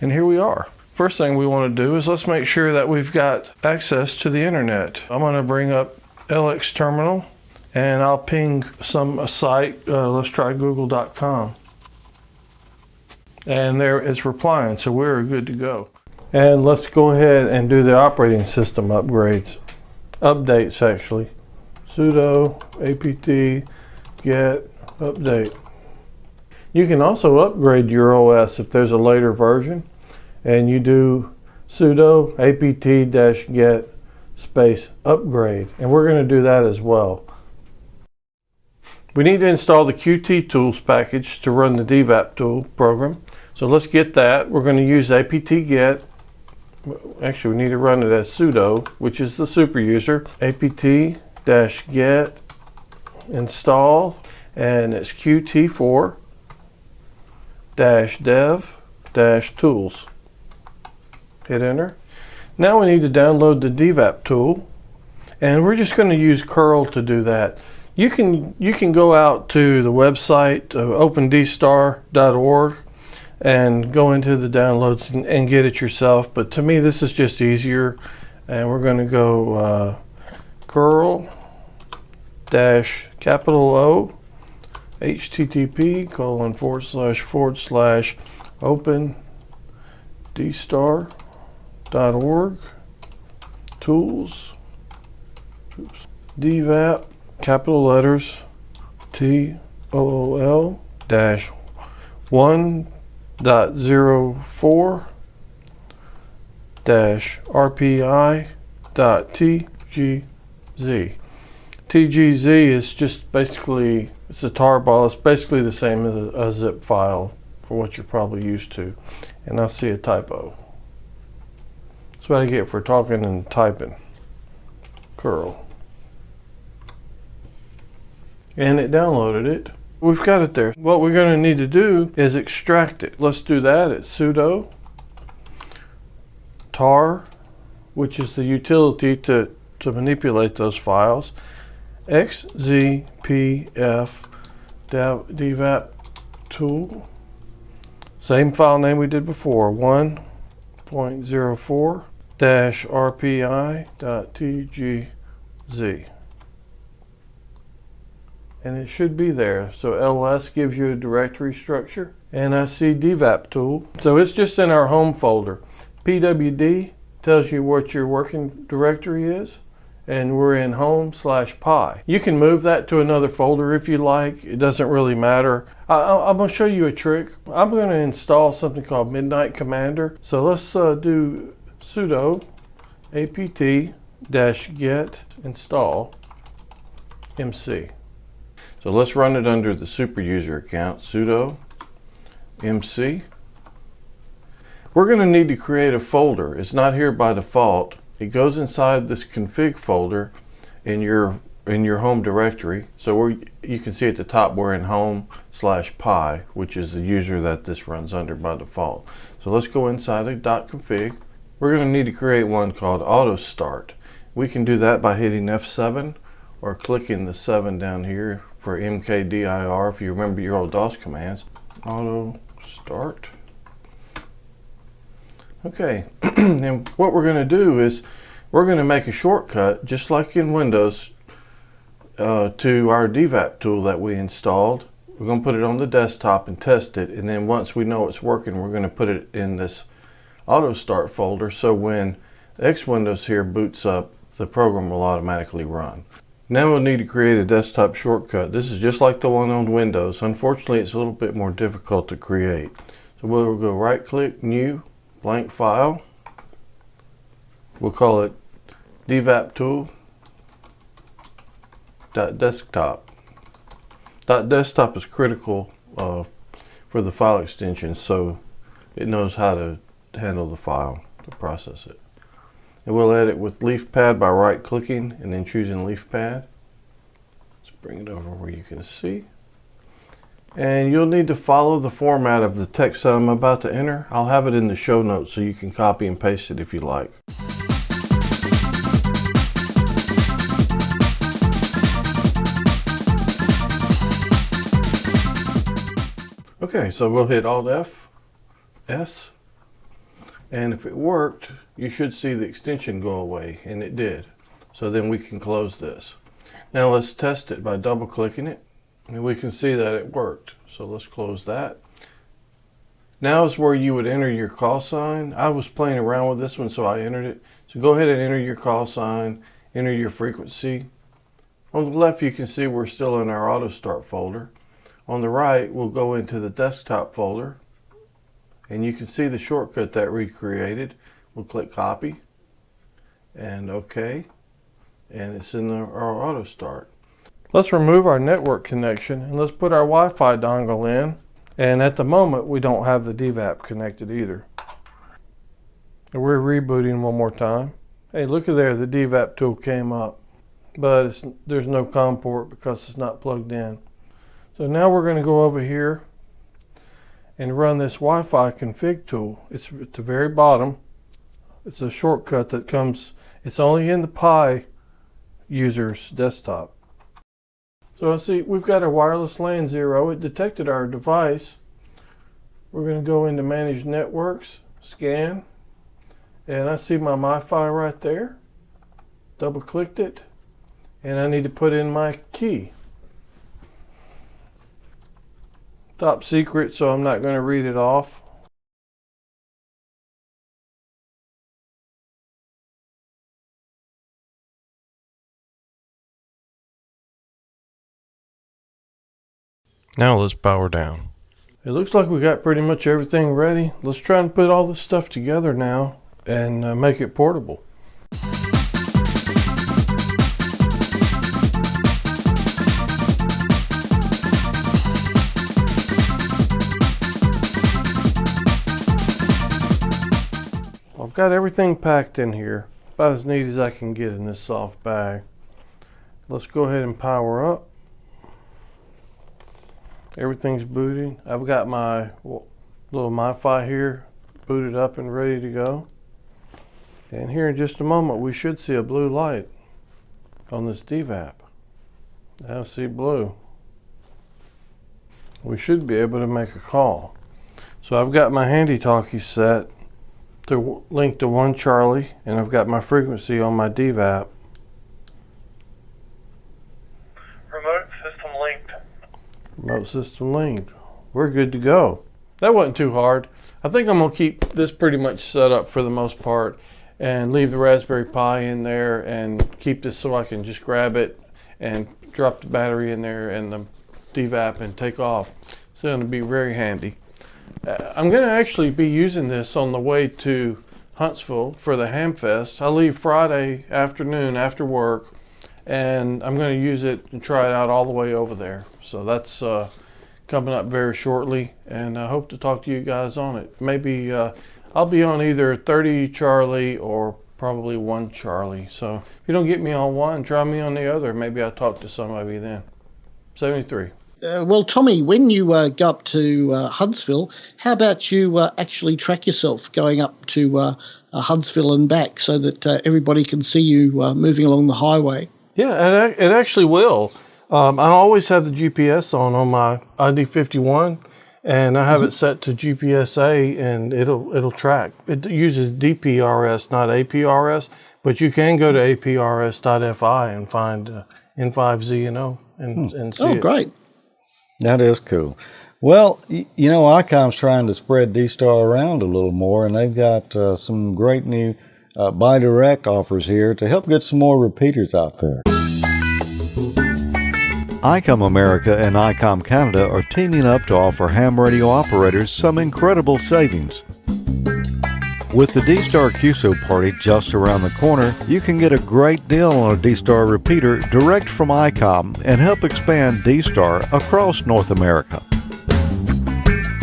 Speaker 2: And here we are. First thing we want to do is let's make sure that we've got access to the internet. I'm going to bring up LX Terminal, and I'll ping some site. Let's try google.com. And there it's replying, so we're good to go. And let's go ahead and do the operating system updates actually. Sudo apt get update. You can also upgrade your OS if there's a later version, and you do sudo apt-get space upgrade, and we're going to do that as well. We need to install the Qt tools package to run the DVAP tool program. So let's get that. We're going to use apt-get. Actually, we need to run it as sudo, which is the super user. apt-get install, and it's Qt4. -dev-tools. Hit enter. Now we need to download the DVAP tool, and we're just going to use curl to do that. You can go out to the website opendStar.org and go into the downloads and get it yourself, but to me this is just easier, and we're going to go curl -O http://opendstar.org tools, DVAP, capital letters, TOOL -1.04 RPI.TGZ. TGZ is just basically, it's a tarball. It's basically the same as a zip file for what you're probably used to. And I see a typo. That's what I get for talking and typing. Curl. And it downloaded it. We've got it there. What we're going to need to do is extract it. Let's do that. It's sudo tar, which is the utility to manipulate those files, xzpf DVAP tool, same file name we did before, 1.04 RPI.TGZ. And it should be there. So ls gives you a directory structure, and I see DVAP tool. So it's just in our home folder. pwd tells you what your working directory is, and we're in home/pi. You can move that to another folder if you like. It doesn't really matter. I'm going to show you a trick. I'm going to install something called Midnight Commander. So let's do sudo apt-get install mc. So let's run it under the super user account, sudo mc. We're going to need to create a folder. It's not here by default. It goes inside this config folder in your home directory. So you can see at the top we're in home/pi, which is the user that this runs under by default. So let's go inside of .config. We're going to need to create one called auto start. We can do that by hitting F7 or clicking the 7 down here for mkdir if you remember your old DOS commands. Auto start. Okay, and what we're going to do is we're going to make a shortcut just like in Windows to our DVAP tool that we installed. We're going to put it on the desktop and test it, and then once we know it's working, we're going to put it in this auto start folder, so when X Windows here boots up, the program will automatically run. Now we'll need to create a desktop shortcut. This is just like the one on Windows. Unfortunately, it's a little bit more difficult to create. So we'll go right click, new, blank file. We'll call it DVAP tool .desktop. .desktop is critical for the file extension, so it knows how to handle the file to process it. And we'll edit with leaf pad by right clicking and then choosing leaf pad. Let's bring it over where you can see. And you'll need to follow the format of the text that I'm about to enter. I'll have it in the show notes so you can copy and paste it if you like. Okay, so we'll hit Alt F, S, and if it worked, you should see the extension go away, and it did. So then we can close this. Now let's test it by double clicking it, and we can see that it worked. So let's close that. Now is where you would enter your call sign. I was playing around with this one, so I entered it. So go ahead and enter your call sign, enter your frequency. On the left, you can see we're still in our auto start folder. On the right, we'll go into the desktop folder, and you can see the shortcut that we created. We'll click copy and OK, and it's in our auto start. Let's remove our network connection and let's put our Wi-Fi dongle in. And at the moment, we don't have the DVAP connected either. And we're rebooting one more time. Hey, look at there, the DVAP tool came up, but there's no COM port because it's not plugged in. So now we're going to go over here and run this Wi-Fi config tool. It's at the very bottom. It's a shortcut that comes, it's only in the Pi user's desktop. So I see we've got our wireless LAN 0. It detected our device. We're going to go into Manage Networks, Scan, and I see my MiFi right there. Double clicked it, and I need to put in my key. Top secret, so I'm not going to read it off. Now let's power down. It looks like we got pretty much everything ready. Let's try and put all this stuff together now and make it portable. I've got everything packed in here, about as neat as I can get in this soft bag. Let's go ahead and power up. Everything's booting. I've got my little MiFi here booted up and ready to go. And here in just a moment we should see a blue light on this DVAP. Now see blue. We should be able to make a call. So I've got my handy talkie set to link to 1 Charlie, and I've got my frequency on my DVAP.
Speaker 6: Remote system linked.
Speaker 2: Remote system linked. We're good to go. That wasn't too hard. I think I'm gonna keep this pretty much set up for the most part and leave the Raspberry Pi in there and keep this so I can just grab it and drop the battery in there and the DVAP and take off. It's gonna be very handy. I'm going to actually be using this on the way to Huntsville for the Hamfest. I leave Friday afternoon after work, and I'm going to use it and try it out all the way over there. So that's coming up very shortly, and I hope to talk to you guys on it. Maybe I'll be on either 30 Charlie or probably 1 Charlie. So if you don't get me on one, try me on the other. Maybe I'll talk to some of you then. 73.
Speaker 3: Well, Tommy, when you go up to Huntsville, how about you actually track yourself going up to Huntsville and back so that everybody can see you moving along the highway?
Speaker 2: Yeah, it actually will. I always have the GPS on my ID51, and I have it set to GPS-A, and it'll track. It uses DPRS, not APRS, but you can go to APRS.fi and find N5Z&O and see it.
Speaker 3: Oh, great.
Speaker 1: That is cool. Well, you know, Icom's trying to spread D-Star around a little more, and they've got some great new Buy Direct offers here to help get some more repeaters out there. Icom America and Icom Canada are teaming up to offer ham radio operators some incredible savings. With the D-Star QSO party just around the corner, you can get a great deal on a D-Star repeater direct from Icom and help expand D-Star across North America.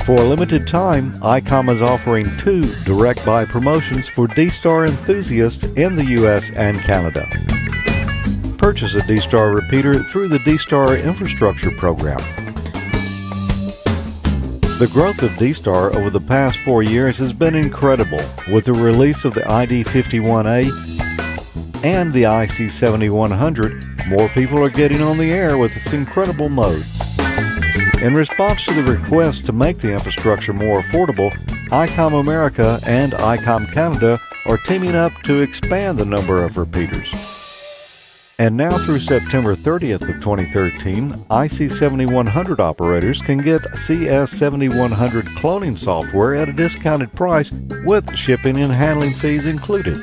Speaker 1: For a limited time, Icom is offering 2 direct buy promotions for D-Star enthusiasts in the US and Canada. Purchase a D-Star repeater through the D-Star Infrastructure Program. The growth of D-Star over the past 4 years has been incredible, with the release of the ID51A and the IC-7100. More people are getting on the air with this incredible mode. In response to the request to make the infrastructure more affordable, Icom America and Icom Canada are teaming up to expand the number of repeaters. And now through September 30th of 2013, IC-7100 operators can get CS-7100 cloning software at a discounted price with shipping and handling fees included.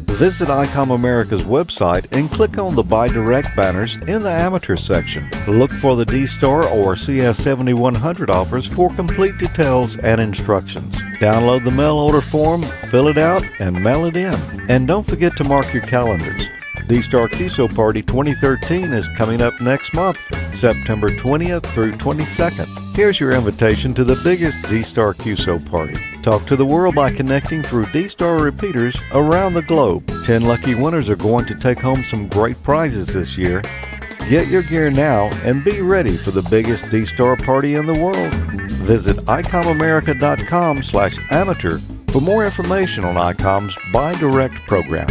Speaker 1: Visit Icom America's website and click on the Buy Direct banners in the Amateur section. Look for the D-Star or CS-7100 offers for complete details and instructions. Download the mail order form, fill it out, and mail it in. And don't forget to mark your calendars. D-Star QSO Party 2013 is coming up next month, September 20th through 22nd. Here's your invitation to the biggest D-Star QSO Party. Talk to the world by connecting through D-Star repeaters around the globe. 10 lucky winners are going to take home some great prizes this year. Get your gear now and be ready for the biggest D-Star party in the world. Visit IcomAmerica.com/amateur for more information on Icom's Buy Direct program.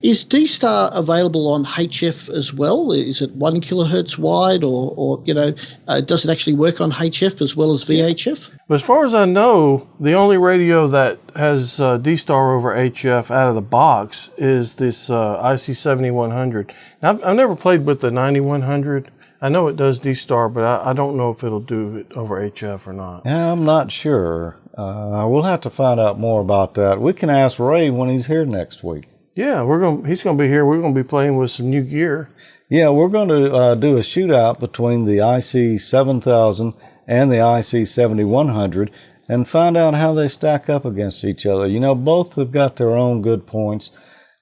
Speaker 3: Is D-Star available on HF as well? Is it 1 kilohertz wide, or does it actually work on HF as well as VHF?
Speaker 2: As far as I know, the only radio that has D-Star over HF out of the box is this IC-7100. Now, I've never played with the 9100. I know it does D-Star, but I don't know if it'll do it over HF or not.
Speaker 1: Yeah, I'm not sure. We'll have to find out more about that. We can ask Ray when he's here next week.
Speaker 2: Yeah, he's going to be here. We're going to be playing with some new gear.
Speaker 1: Yeah, we're going to do a shootout between the IC-7000 and the IC-7100 and find out how they stack up against each other. You know, both have got their own good points.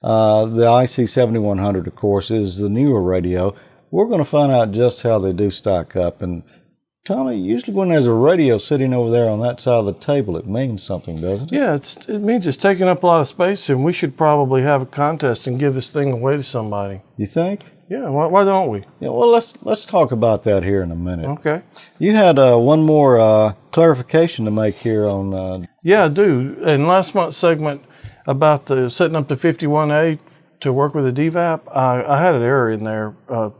Speaker 1: The IC-7100, of course, is the newer radio. We're going to find out just how they do stack up. And Tommy, usually when there's a radio sitting over there on that side of the table, it means something, doesn't it?
Speaker 2: Yeah, it means it's taking up a lot of space, and we should probably have a contest and give this thing away to somebody.
Speaker 1: You think?
Speaker 2: Yeah, why don't we?
Speaker 1: Yeah, well, let's talk about that here in a minute.
Speaker 2: Okay.
Speaker 1: You had one more clarification to make here on...
Speaker 2: Yeah, I do. In last month's segment about setting up the 51A to work with a DVAP, I had an error in there.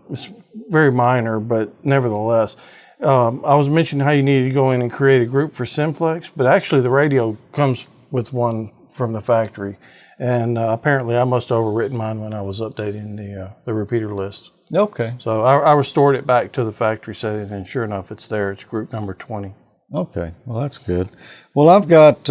Speaker 2: It's very minor, but nevertheless... I was mentioning how you needed to go in and create a group for Simplex, but actually the radio comes with one from the factory. And apparently I must have overwritten mine when I was updating the repeater list.
Speaker 1: Okay.
Speaker 2: So I restored it back to the factory setting, and sure enough, it's there. It's group number 20.
Speaker 1: Okay. Well, that's good. Well, I've got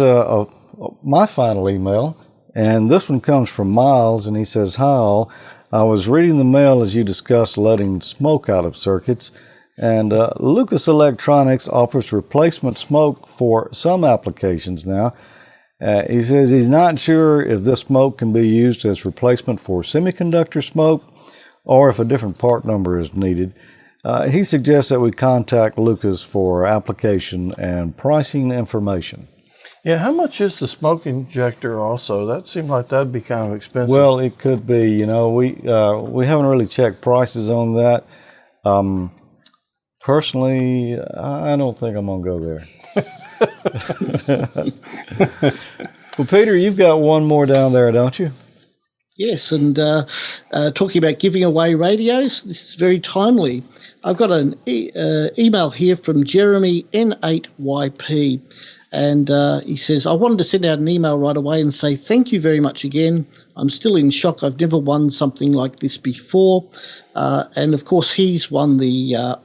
Speaker 1: my final email, and this one comes from Miles, and he says, "Hi all. I was reading the mail as you discussed letting smoke out of circuits. And Lucas Electronics offers replacement smoke for some applications now. He says he's not sure if this smoke can be used as replacement for semiconductor smoke or if a different part number is needed. He suggests that we contact Lucas for application and pricing information."
Speaker 2: Yeah, how much is the smoke injector also? That seemed like that'd be kind of expensive.
Speaker 1: Well, it could be. You know, we haven't really checked prices on that. Personally, I don't think I'm going to go there. Well, Peter, you've got one more down there, don't you?
Speaker 3: Yes, and talking about giving away radios, this is very timely. I've got an email here from Jeremy N8YP, and he says, "I wanted to send out an email right away and say thank you very much again. I'm still in shock. I've never won something like this before." And, of course, he's won the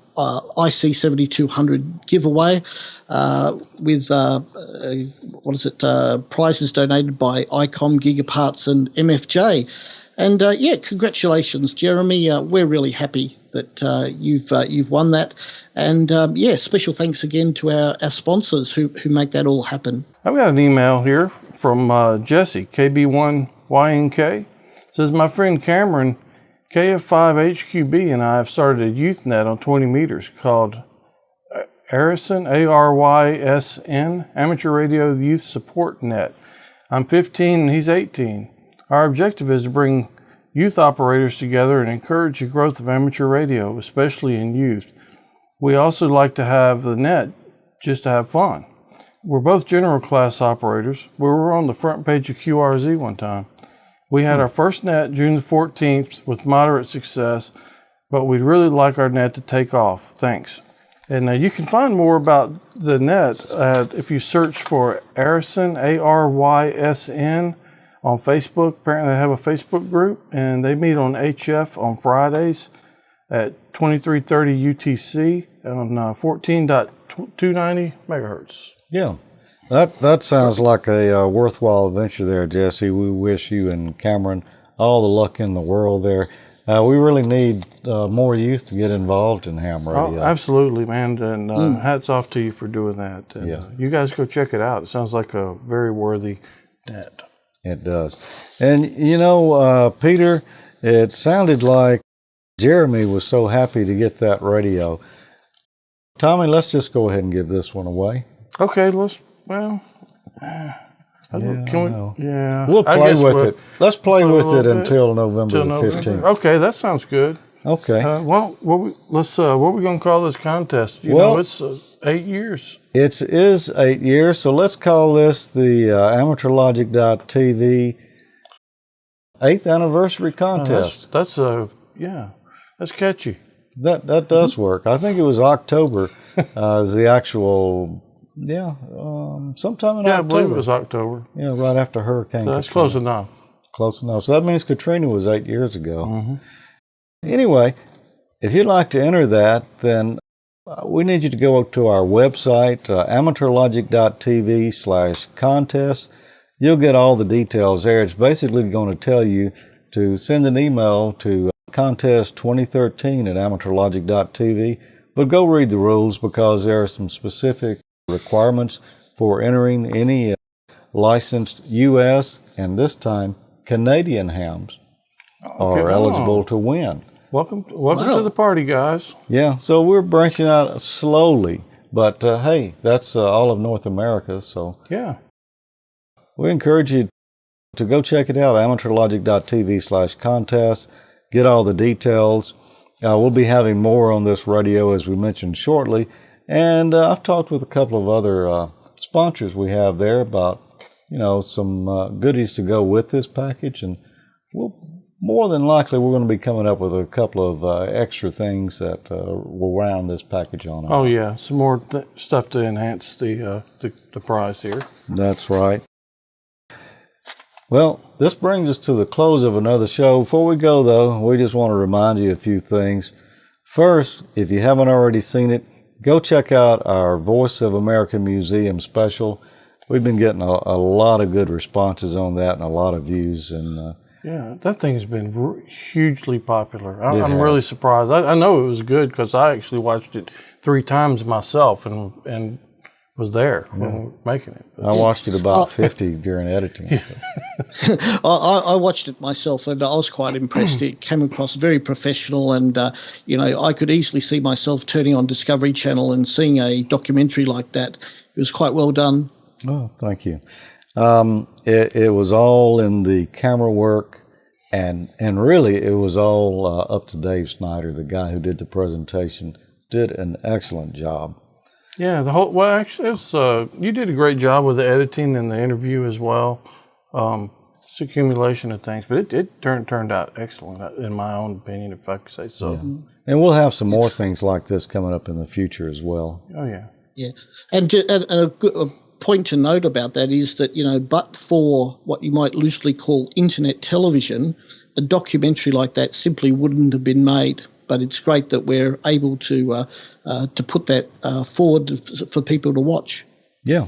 Speaker 3: IC-7200 giveaway with prizes donated by Icom, Gigaparts and MFJ. And congratulations, Jeremy. We're really happy that you've won that. And special thanks again to our sponsors who make that all happen.
Speaker 2: I've got an email here from Jesse, KB1YNK. It says, "My friend Cameron KF5HQB and I have started a youth net on 20 meters called ARYSN, ARYSN, Amateur Radio Youth Support Net. I'm 15 and he's 18. Our objective is to bring youth operators together and encourage the growth of amateur radio, especially in youth. We also like to have the net just to have fun. We're both general class operators. We were on the front page of QRZ one time. We had our first net June the 14th with moderate success, but we'd really like our net to take off. Thanks." And you can find more about the net if you search for ARYSN, ARYSN, on Facebook. Apparently they have a Facebook group, and they meet on HF on Fridays at 2330 UTC on 14.290 megahertz.
Speaker 1: Yeah. That sounds like a worthwhile venture there, Jesse. We wish you and Cameron all the luck in the world there. We really need more youth to get involved in ham radio.
Speaker 2: Oh, absolutely, man. And hats off to you for doing that. And, you guys go check it out. It sounds like a very worthy net.
Speaker 1: It does. And, Peter, it sounded like Jeremy was so happy to get that radio. Tommy, let's just go ahead and give this one away.
Speaker 2: Okay,
Speaker 1: We'll play with it. Let's play with it until November the 15th.
Speaker 2: Okay, that sounds good.
Speaker 1: Okay.
Speaker 2: What we going to call this contest? You know, it's 8 years.
Speaker 1: It is 8 years, so let's call this the AmateurLogic.TV 8th anniversary contest.
Speaker 2: That's catchy.
Speaker 1: That does work. I think it was October is the actual, sometime in October.
Speaker 2: I believe it was October.
Speaker 1: Yeah, right after Hurricane Katrina.
Speaker 2: That's close enough.
Speaker 1: Close enough. So that means Katrina was 8 years ago. Anyway, if you'd like to enter that, then we need you to go to our website, AmateurLogic.TV/contest. You'll get all the details there. It's basically going to tell you to send an email to contest2013@AmateurLogic.TV. But go read the rules, because there are some specific requirements for entering any licensed U.S. and this time Canadian hams are eligible to win.
Speaker 2: Welcome to the party, guys.
Speaker 1: Yeah, so we're branching out slowly, but hey, that's all of North America, so
Speaker 2: yeah,
Speaker 1: we encourage you to go check it out, AmateurLogic.TV/contest. Get all the details. We'll be having more on this radio, as we mentioned shortly, and I've talked with a couple of other sponsors we have there about some goodies to go with this package, and more than likely we're going to be coming up with a couple of extra things that will round this package on out.
Speaker 2: Oh yeah, some more stuff to enhance the prize here.
Speaker 1: That's right. Well, this brings us to the close of another show. Before we go, though, we just want to remind you a few things. First, if you haven't already seen it, go check out our Voice of America Museum special. We've been getting a lot of good responses on that and a lot of views. And
Speaker 2: yeah, that thing's been hugely popular. I'm really surprised. I know it was good because I actually watched it 3 times myself and was there when we were making it.
Speaker 1: I watched it about 50 during editing.
Speaker 3: I watched it myself, and I was quite impressed. It came across very professional, and I could easily see myself turning on Discovery Channel and seeing a documentary like that. It was quite well done.
Speaker 1: Oh, thank you. It was all in the camera work, and really it was all up to Dave Snyder, the guy who did the presentation. Did an excellent job.
Speaker 2: Yeah, actually, you did a great job with the editing and the interview as well. It's accumulation of things, but it turned out excellent, in my own opinion, if I could say so.
Speaker 1: Yeah. And we'll have some more things like this coming up in the future as well.
Speaker 2: Oh, yeah.
Speaker 3: Yeah. And a point to note about that is that, but for what you might loosely call internet television, a documentary like that simply wouldn't have been made. But it's great that we're able to put that forward for people to watch.
Speaker 1: Yeah.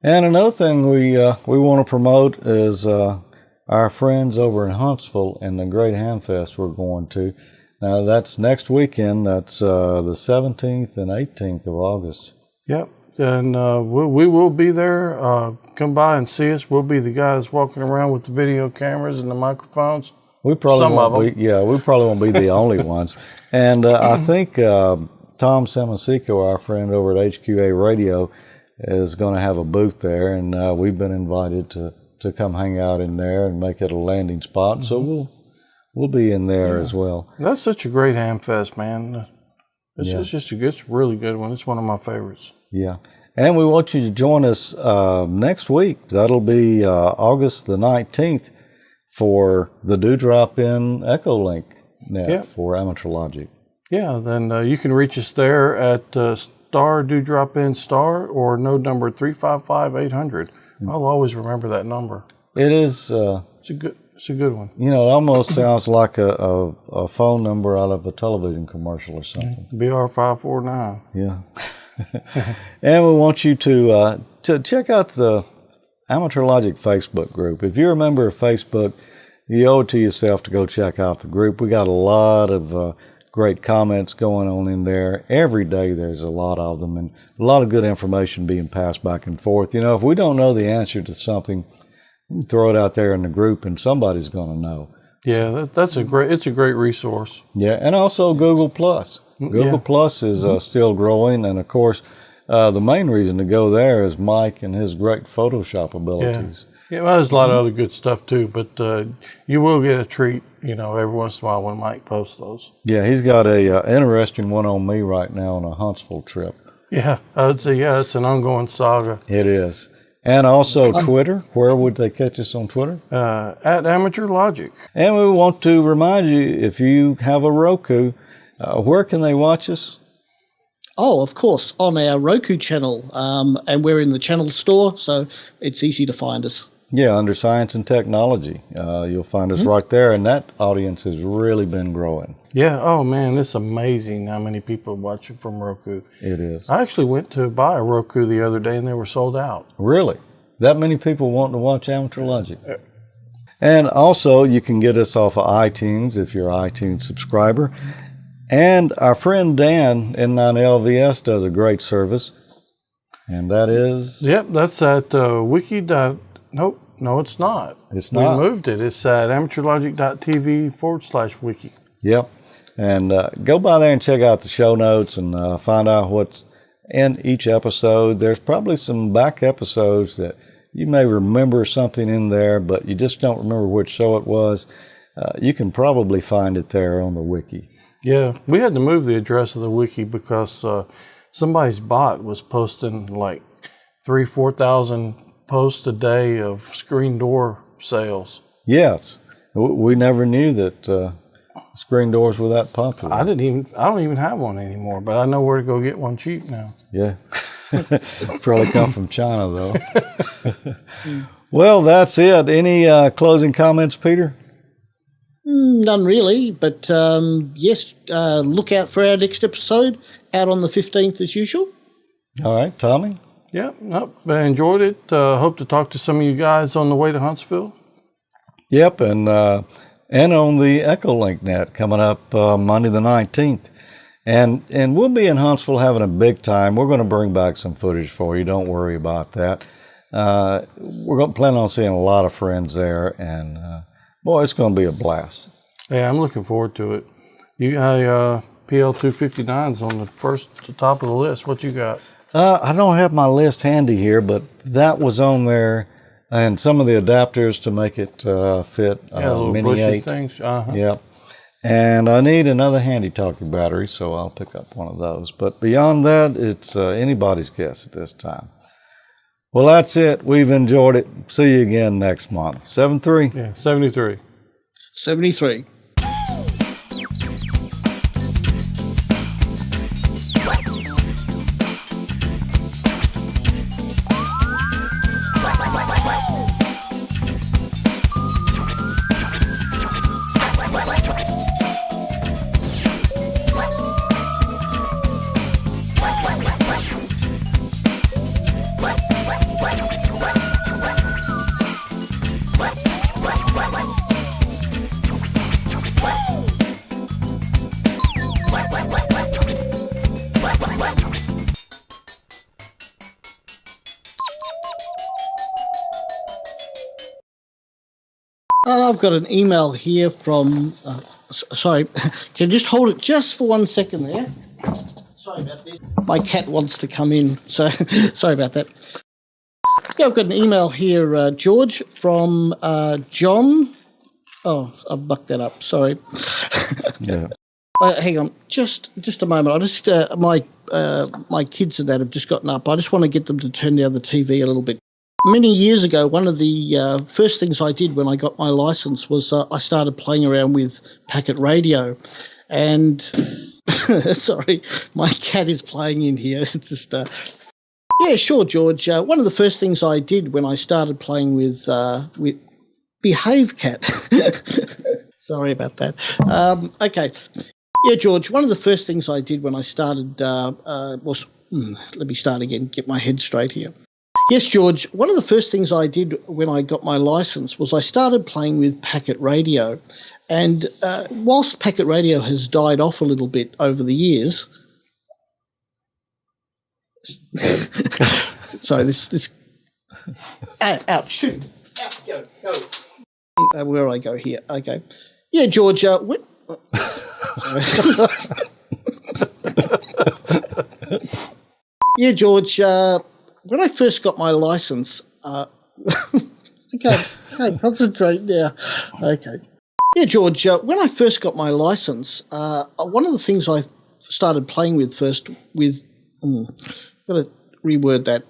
Speaker 1: And another thing we want to promote is our friends over in Huntsville and the Great Ham Fest we're going to. Now, that's next weekend. That's the 17th and 18th of August.
Speaker 2: Yep. And we will be there. Come by and see us. We'll be the guys walking around with the video cameras and the microphones.
Speaker 1: We probably won't be the only ones. And I think Tom Samasico, our friend over at HQA Radio, is going to have a booth there, and we've been invited to come hang out in there and make it a landing spot. Mm-hmm. So we'll be in there as well. That's
Speaker 2: such a great ham fest, man. It's a really good one. It's one of my favorites.
Speaker 1: Yeah. And we want you to join us next week. That'll be August the 19th. For the Drop-In Echolink net for AmateurLogic.
Speaker 2: Yeah, then you can reach us there at star Drop-In star or node number 355-800. I'll always remember that number.
Speaker 1: It is.
Speaker 2: It's a good one.
Speaker 1: It almost sounds like a phone number out of a television commercial or something.
Speaker 2: BR549.
Speaker 1: Yeah. And we want you to check out the AmateurLogic Facebook group. If you're a member of Facebook, you owe it to yourself to go check out the group. We got a lot of great comments going on in there. Every day there's a lot of them, and a lot of good information being passed back and forth. If we don't know the answer to something, throw it out there in the group and somebody's going to know.
Speaker 2: Yeah, it's a great resource.
Speaker 1: Yeah, and also Google Plus. Google Plus is still growing, and of course, the main reason to go there is Mike and his great Photoshop abilities.
Speaker 2: Yeah, well, there's a lot of other good stuff too, but you will get a treat, every once in a while when Mike posts those.
Speaker 1: Yeah, he's got a interesting one on me right now on a Huntsville trip.
Speaker 2: Yeah, I would say, it's an ongoing saga.
Speaker 1: It is. And also Twitter. Where would they catch us on Twitter?
Speaker 2: At AmateurLogic.
Speaker 1: And we want to remind you, if you have a Roku, where can they watch us?
Speaker 3: Oh, of course, on our Roku channel. And we're in the channel store, so it's easy to find us.
Speaker 1: Yeah, under Science and Technology. You'll find us right there, and that audience has really been growing.
Speaker 2: Yeah, oh man, it's amazing how many people watch it from Roku.
Speaker 1: It is.
Speaker 2: I actually went to buy a Roku the other day, and they were sold out.
Speaker 1: Really? That many people wanting to watch Amateur Logic? And also, you can get us off of iTunes if you're an iTunes subscriber. And our friend Dan, N9LVS, does a great service. And that is?
Speaker 2: Yep, that's at wiki. Nope, no, it's not.
Speaker 1: It's not.
Speaker 2: We moved it. It's at AmateurLogic.TV/wiki.
Speaker 1: Yep. And go by there and check out the show notes and find out what's in each episode. There's probably some back episodes that you may remember something in there, but you just don't remember which show it was. You can probably find it there on the wiki.
Speaker 2: Yeah, we had to move the address of the wiki because somebody's bot was posting like 4,000 posts a day of screen door sales.
Speaker 1: Yes, we never knew that screen doors were that popular.
Speaker 2: I don't even have one anymore, but I know where to go get one cheap now.
Speaker 1: Yeah, probably come from China though. Well, that's it. Any closing comments, Peter?
Speaker 3: None really, but yes, look out for our next episode out on the 15th as usual. All
Speaker 1: right, Tommy?
Speaker 2: Yeah, nope, I enjoyed it. Hope to talk to some of you guys on the way to Huntsville.
Speaker 1: Yep, and on the Echolink Net coming up Monday the 19th. And we'll be in Huntsville having a big time. We're going to bring back some footage for you. Don't worry about that. We're going to plan on seeing a lot of friends there, and boy, it's going to be a blast.
Speaker 2: Yeah, I'm looking forward to it. You got PL259s on the top of the list. What you got?
Speaker 1: I don't have my list handy here, but that was on there, and some of the adapters to make it fit
Speaker 2: little
Speaker 1: Mini
Speaker 2: bushy
Speaker 1: 8.
Speaker 2: things. Uh-huh.
Speaker 1: Yep. And I need another handy talkie battery, so I'll pick up one of those. But beyond that, it's anybody's guess at this time. Well, that's it. We've enjoyed it. See you again next month. 73?
Speaker 2: Yeah, 73.
Speaker 3: 73. I've got an email here from, sorry, can you just hold it just for 1 second there? Sorry about this. My cat wants to come in, so sorry about that. Yeah, I've got an email here, George, from John. Oh, I bucked that up, sorry.
Speaker 1: Yeah.
Speaker 3: Hang on, just a moment. I just, my kids and that have just gotten up. I just want to get them to turn down the TV a little bit. Many years ago, one of the first things I did when I got my license was I started playing around with packet radio. And, sorry, my cat is playing in here. It's just, yeah, sure, George. One of the first things I did when I started playing with Behave Cat. Sorry about that. Okay. Yeah, George, one of the first things I did when I started was, let me start again, get my head straight here. Yes, George, one of the first things I did when I got my license was I started playing with packet radio. And whilst packet radio has died off a little bit over the years, sorry, this out, shoot, out, go. Where I go here? Okay, yeah, George. Yeah, George. When I first got my license, I can't concentrate now. Okay. Yeah, George. When I first got my license, one of the things I started playing with first got to reword that.